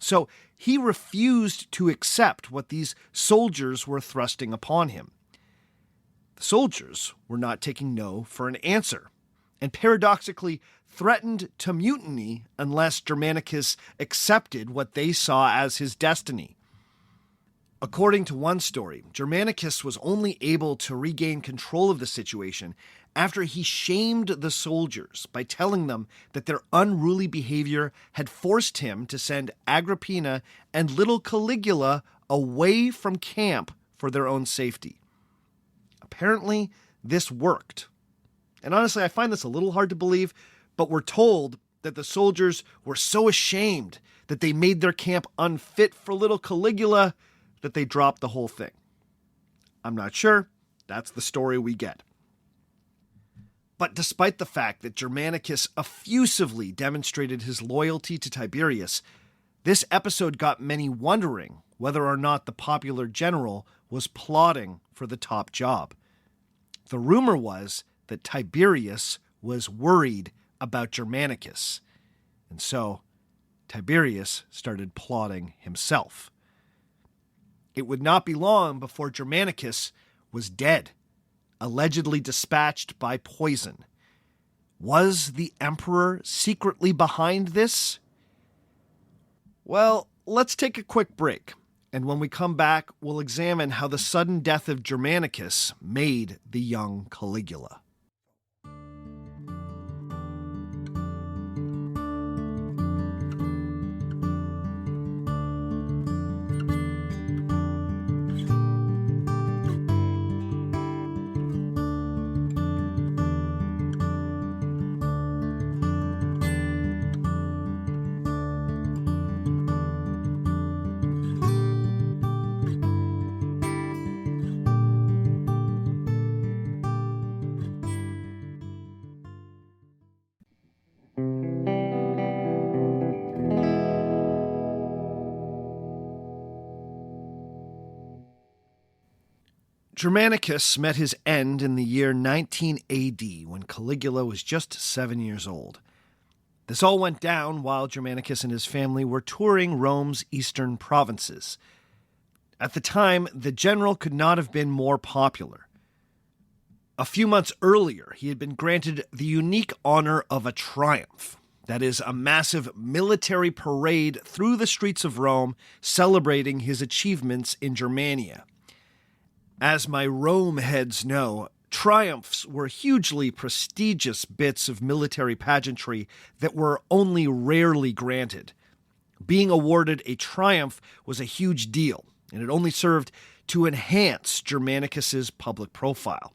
So he refused to accept what these soldiers were thrusting upon him. The soldiers were not taking no for an answer, and paradoxically threatened to mutiny unless Germanicus accepted what they saw as his destiny. According to one story, Germanicus was only able to regain control of the situation after he shamed the soldiers by telling them that their unruly behavior had forced him to send Agrippina and little Caligula away from camp for their own safety. Apparently, this worked. And honestly, I find this a little hard to believe, but we're told that the soldiers were so ashamed that they made their camp unfit for little Caligula that they dropped the whole thing. I'm not sure. That's the story we get. But despite the fact that Germanicus effusively demonstrated his loyalty to Tiberius, this episode got many wondering whether or not the popular general was plotting for the top job. The rumor was that Tiberius was worried about Germanicus, and so Tiberius started plotting himself. It would not be long before Germanicus was dead, allegedly dispatched by poison. Was the emperor secretly behind this? Well, let's take a quick break, and when we come back, we'll examine how the sudden death of Germanicus made the young Caligula. Germanicus met his end in the year 19 AD when Caligula was just 7 years old. This all went down while Germanicus and his family were touring Rome's eastern provinces. At the time, the general could not have been more popular. A few months earlier, he had been granted the unique honor of a triumph. That is, a massive military parade through the streets of Rome celebrating his achievements in Germania. As my Rome heads know, triumphs were hugely prestigious bits of military pageantry that were only rarely granted. Being awarded a triumph was a huge deal, and it only served to enhance Germanicus's public profile.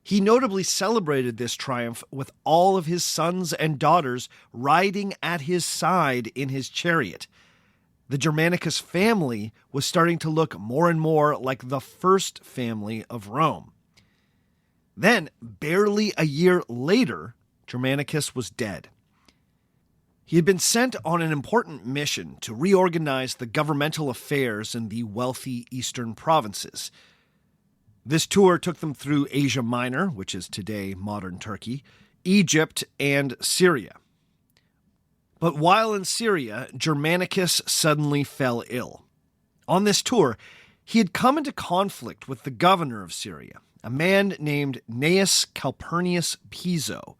He notably celebrated this triumph with all of his sons and daughters riding at his side in his chariot. The Germanicus family was starting to look more and more like the first family of Rome. Then, barely a year later, Germanicus was dead. He had been sent on an important mission to reorganize the governmental affairs in the wealthy eastern provinces. This tour took them through Asia Minor, which is today modern Turkey, Egypt, and Syria. But while in Syria, Germanicus suddenly fell ill. On this tour, he had come into conflict with the governor of Syria, a man named Gnaeus Calpurnius Piso.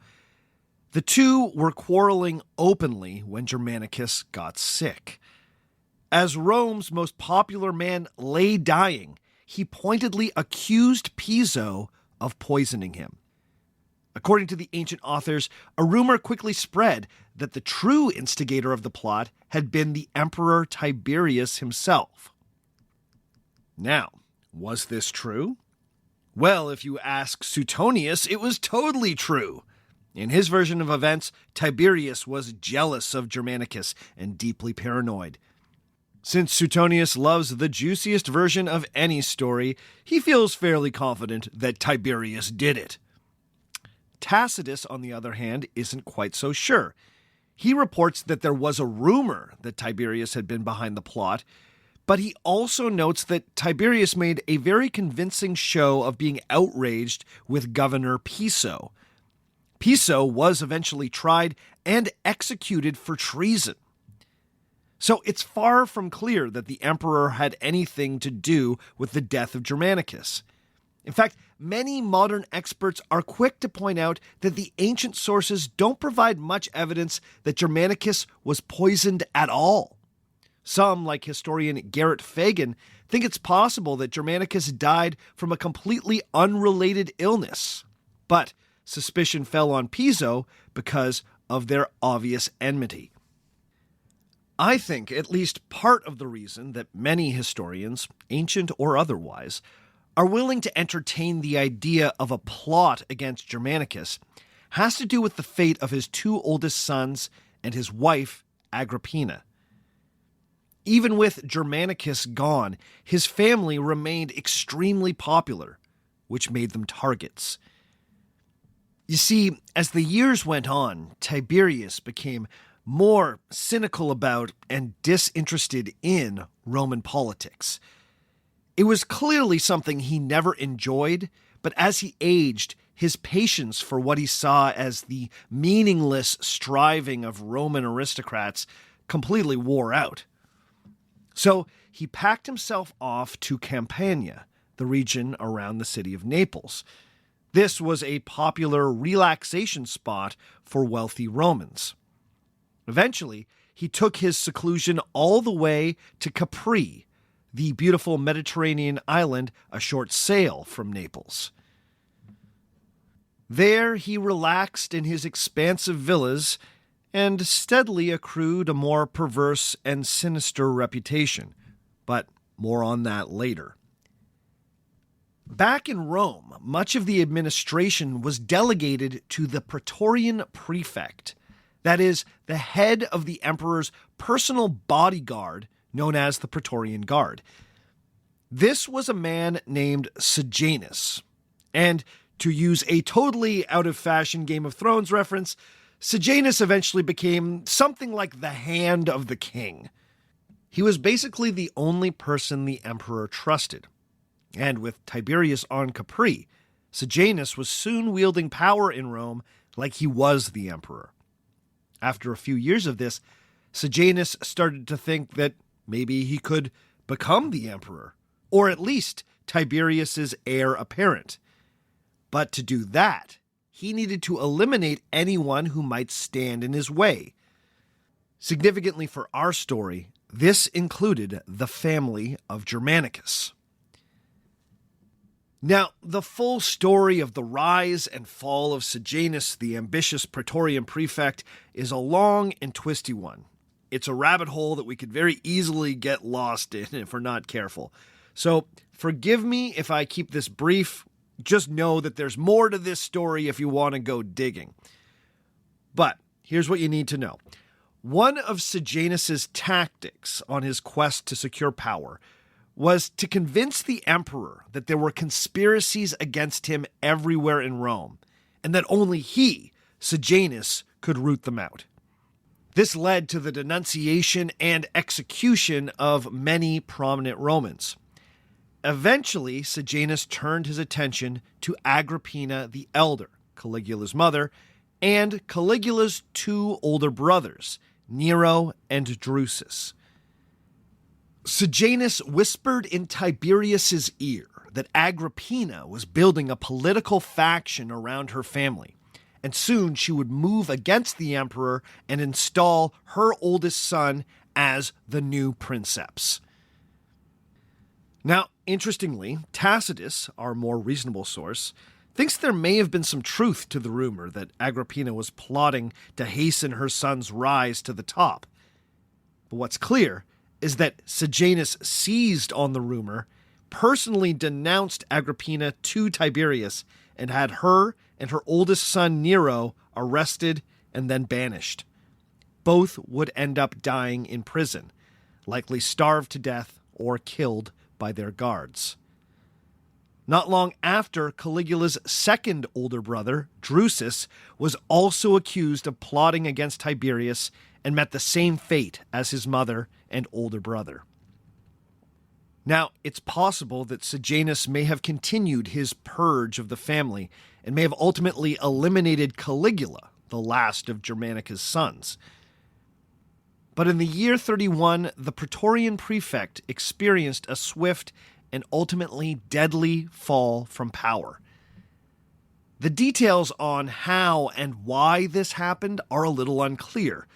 The two were quarreling openly when Germanicus got sick. As Rome's most popular man lay dying, he pointedly accused Piso of poisoning him. According to the ancient authors, a rumor quickly spread that the true instigator of the plot had been the Emperor Tiberius himself. Now, was this true? Well, if you ask Suetonius, it was totally true. In his version of events, Tiberius was jealous of Germanicus and deeply paranoid. Since Suetonius loves the juiciest version of any story, he feels fairly confident that Tiberius did it. Tacitus, on the other hand, isn't quite so sure. He reports that there was a rumor that Tiberius had been behind the plot, but he also notes that Tiberius made a very convincing show of being outraged with Governor Piso. Piso was eventually tried and executed for treason. So it's far from clear that the emperor had anything to do with the death of Germanicus. In fact, many modern experts are quick to point out that the ancient sources don't provide much evidence that Germanicus was poisoned at all. Some, like historian Garrett Fagan, think it's possible that Germanicus died from a completely unrelated illness. But suspicion fell on Piso because of their obvious enmity. I think at least part of the reason that many historians, ancient or otherwise, are willing to entertain the idea of a plot against Germanicus has to do with the fate of his two oldest sons and his wife, Agrippina. Even with Germanicus gone, his family remained extremely popular, which made them targets. You see, as the years went on, Tiberius became more cynical about and disinterested in Roman politics. It was clearly something he never enjoyed, but as he aged, his patience for what he saw as the meaningless striving of Roman aristocrats completely wore out. So he packed himself off to Campania, the region around the city of Naples. This was a popular relaxation spot for wealthy Romans. Eventually, he took his seclusion all the way to Capri, the beautiful Mediterranean island a short sail from Naples. There he relaxed in his expansive villas and steadily accrued a more perverse and sinister reputation, but more on that later. Back in Rome, much of the administration was delegated to the Praetorian Prefect, that is, the head of the emperor's personal bodyguard, known as the Praetorian Guard. This was a man named Sejanus, and to use a totally out-of-fashion Game of Thrones reference, Sejanus eventually became something like the hand of the king. He was basically the only person the emperor trusted. And with Tiberius on Capri, Sejanus was soon wielding power in Rome like he was the emperor. After a few years of this, Sejanus started to think that maybe he could become the emperor, or at least Tiberius's heir apparent. But to do that, he needed to eliminate anyone who might stand in his way. Significantly for our story, this included the family of Germanicus. Now, the full story of the rise and fall of Sejanus, the ambitious Praetorian prefect, is a long and twisty one. It's a rabbit hole that we could very easily get lost in if we're not careful. So, forgive me if I keep this brief. Just know that there's more to this story if you want to go digging. But here's what you need to know. One of Sejanus's tactics on his quest to secure power was to convince the emperor that there were conspiracies against him everywhere in Rome, and that only he, Sejanus, could root them out. This led to the denunciation and execution of many prominent Romans. Eventually, Sejanus turned his attention to Agrippina the Elder, Caligula's mother, and Caligula's two older brothers, Nero and Drusus. Sejanus whispered in Tiberius's ear that Agrippina was building a political faction around her family, and soon she would move against the emperor and install her oldest son as the new princeps. Now, interestingly, Tacitus, our more reasonable source, thinks there may have been some truth to the rumor that Agrippina was plotting to hasten her son's rise to the top. But what's clear is that Sejanus seized on the rumor, personally denounced Agrippina to Tiberius, and had her and her oldest son Nero arrested and then banished. Both would end up dying in prison, likely starved to death or killed by their guards. Not long after, Caligula's second older brother, Drusus, was also accused of plotting against Tiberius and met the same fate as his mother and older brother. Now, it's possible that Sejanus may have continued his purge of the family and may have ultimately eliminated Caligula, the last of Germanicus' sons. But in the year 31, the Praetorian prefect experienced a swift and ultimately deadly fall from power. The details on how and why this happened are a little unclear.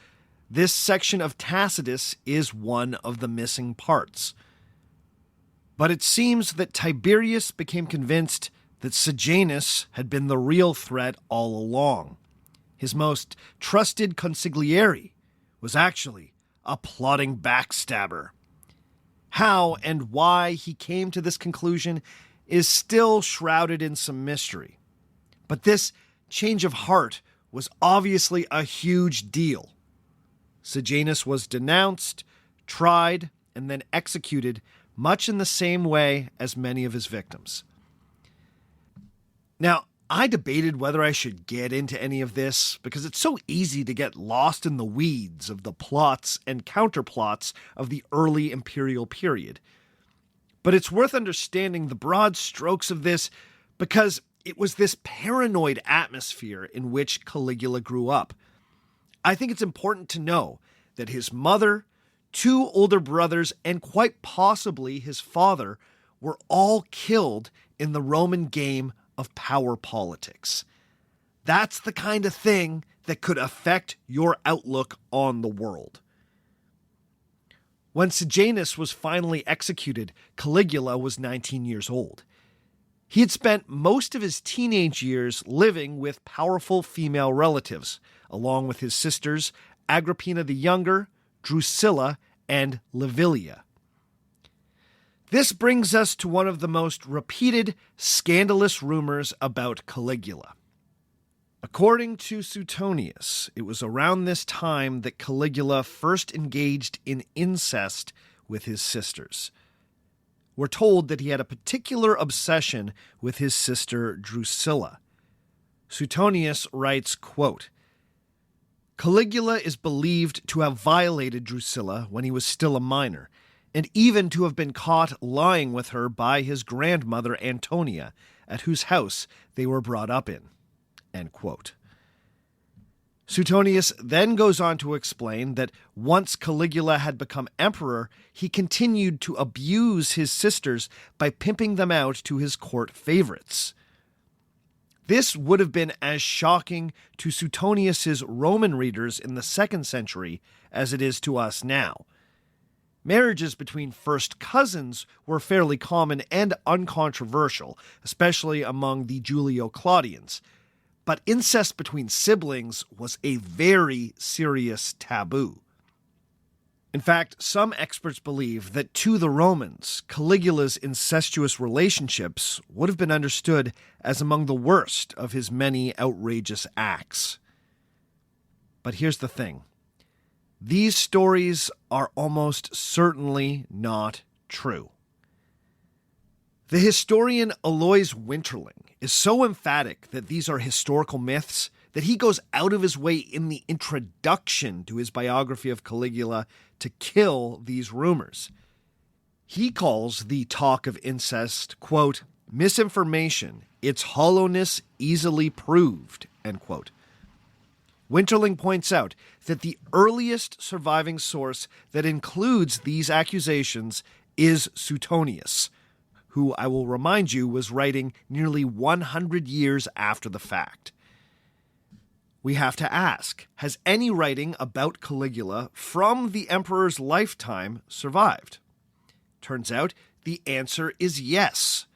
This section of Tacitus is one of the missing parts. But it seems that Tiberius became convinced that Sejanus had been the real threat all along. His most trusted consigliere was actually a plotting backstabber. How and why he came to this conclusion is still shrouded in some mystery. But this change of heart was obviously a huge deal. Sejanus was denounced, tried, and then executed much in the same way as many of his victims. Now, I debated whether I should get into any of this because it's so easy to get lost in the weeds of the plots and counterplots of the early imperial period. But it's worth understanding the broad strokes of this because it was this paranoid atmosphere in which Caligula grew up. I think it's important to know that his mother, two older brothers, and quite possibly his father were all killed in the Roman game of power politics. That's the kind of thing that could affect your outlook on the world. When Sejanus was finally executed, Caligula was 19 years old. He had spent most of his teenage years living with powerful female relatives, along with his sisters Agrippina the Younger, Drusilla, and Livilia. This brings us to one of the most repeated, scandalous rumors about Caligula. According to Suetonius, it was around this time that Caligula first engaged in incest with his sisters. We're told that he had a particular obsession with his sister Drusilla. Suetonius writes, quote, Caligula is believed to have violated Drusilla when he was still a minor, and even to have been caught lying with her by his grandmother Antonia, at whose house they were brought up in. End quote. Suetonius then goes on to explain that once Caligula had become emperor, he continued to abuse his sisters by pimping them out to his court favorites. This would have been as shocking to Suetonius's Roman readers in the 2nd century as it is to us now. Marriages between first cousins were fairly common and uncontroversial, especially among the Julio-Claudians. But incest between siblings was a very serious taboo. In fact, some experts believe that to the Romans, Caligula's incestuous relationships would have been understood as among the worst of his many outrageous acts. But here's the thing. These stories are almost certainly not true. The historian Alois Winterling is so emphatic that these are historical myths that he goes out of his way in the introduction to his biography of Caligula to kill these rumors. He calls the talk of incest, quote, misinformation, its hollowness easily proved, end quote. Winterling points out that the earliest surviving source that includes these accusations is Suetonius, who I will remind you was writing nearly 100 years after the fact. We have to ask, has any writing about Caligula from the emperor's lifetime survived? Turns out the answer is yes.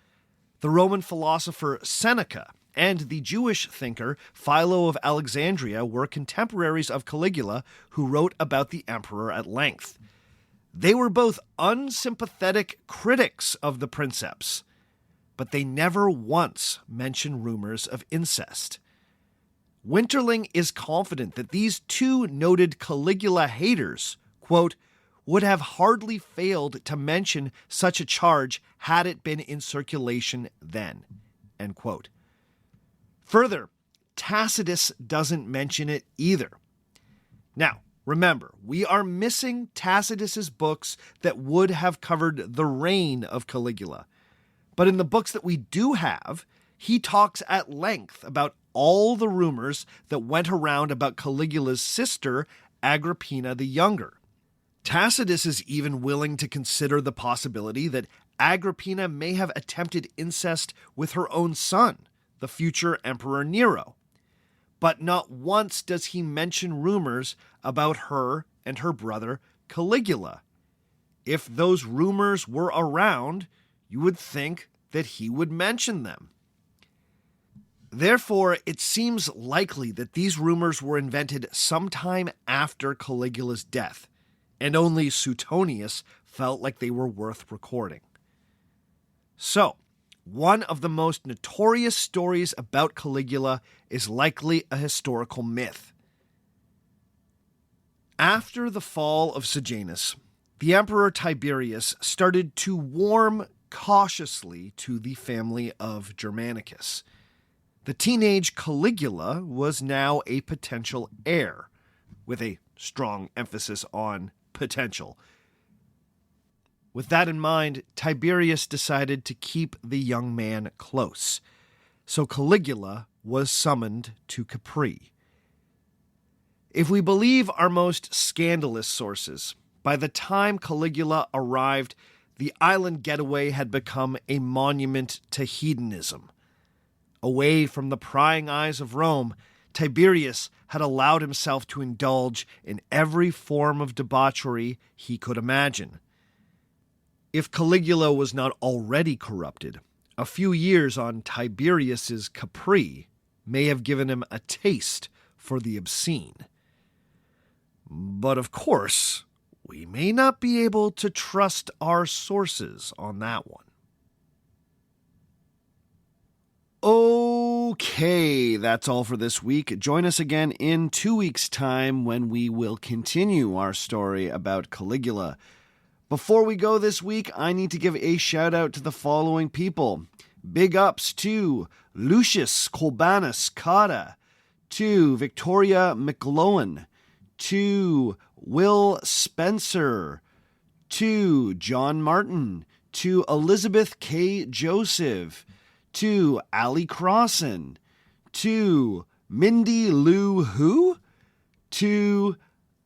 The Roman philosopher Seneca and the Jewish thinker Philo of Alexandria were contemporaries of Caligula who wrote about the emperor at length. They were both unsympathetic critics of the princeps, but they never once mention rumors of incest. Winterling is confident that these two noted Caligula haters, quote, would have hardly failed to mention such a charge had it been in circulation then, end quote. Further, Tacitus doesn't mention it either. Now, remember, we are missing Tacitus's books that would have covered the reign of Caligula. But in the books that we do have, he talks at length about all the rumors that went around about Caligula's sister, Agrippina the Younger. Tacitus is even willing to consider the possibility that Agrippina may have attempted incest with her own son, the future Emperor Nero. But not once does he mention rumors about her and her brother Caligula. If those rumors were around, you would think that he would mention them. Therefore, it seems likely that these rumors were invented sometime after Caligula's death, and only Suetonius felt like they were worth recording. So, one of the most notorious stories about Caligula is likely a historical myth. After the fall of Sejanus, the Emperor Tiberius started to warm cautiously to the family of Germanicus. The teenage Caligula was now a potential heir, with a strong emphasis on potential. With that in mind, Tiberius decided to keep the young man close, so Caligula was summoned to Capri. If we believe our most scandalous sources, by the time Caligula arrived, the island getaway had become a monument to hedonism. Away from the prying eyes of Rome, Tiberius had allowed himself to indulge in every form of debauchery he could imagine. If Caligula was not already corrupted, a few years on Tiberius's Capri may have given him a taste for the obscene. But of course, we may not be able to trust our sources on that one. Okay, that's all for this week. Join us again in 2 weeks' time when we will continue our story about Caligula. Before we go this week, I need to give a shout out to the following people. Big ups to Lucius Colbanus Cotta, to Victoria McLowan, to Will Spencer, to John Martin, to Elizabeth K. Joseph, to Ali Crossan, to Mindy Lou Who, to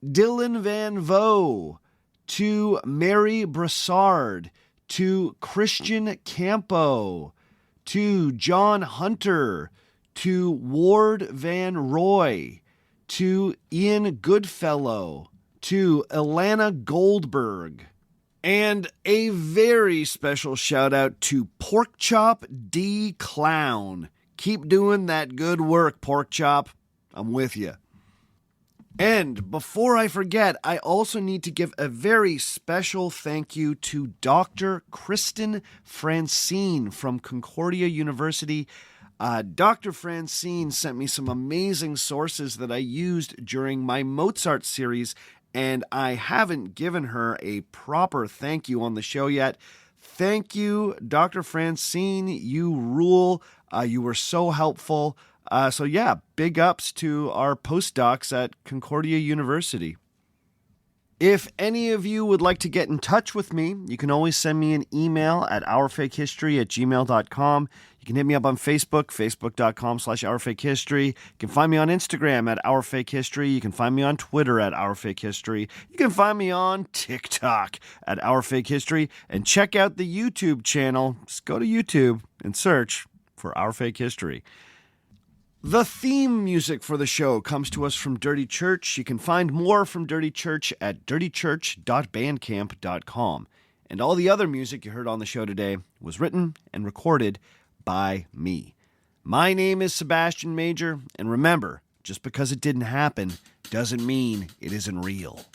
Dylan Van Vo, to Mary Brassard, to Christian Campo, to John Hunter, to Ward Van Roy, to Ian Goodfellow, to Ilana Goldberg, and a very special shout out to Porkchop D. Clown. Keep doing that good work, Porkchop. I'm with you. And before I forget, I also need to give a very special thank you to Dr. Kristen Francine from Concordia University. Dr. Francine sent me some amazing sources that I used during my Mozart series, and I haven't given her a proper thank you on the show yet. Thank you, Dr. Francine. You rule. You were so helpful. So yeah, big ups to our postdocs at Concordia University. If any of you would like to get in touch with me, you can always send me an email at ourfakehistory@gmail.com. You can hit me up on Facebook, facebook.com/ourfakehistory. You can find me on Instagram at ourfakehistory. You can find me on Twitter at ourfakehistory. You can find me on TikTok at ourfakehistory. And check out the YouTube channel. Just go to YouTube and search for Our Fake History. The theme music for the show comes to us from Dirty Church. You can find more from Dirty Church at dirtychurch.bandcamp.com. And all the other music you heard on the show today was written and recorded by me. My name is Sebastian Major, and remember, just because it didn't happen doesn't mean it isn't real.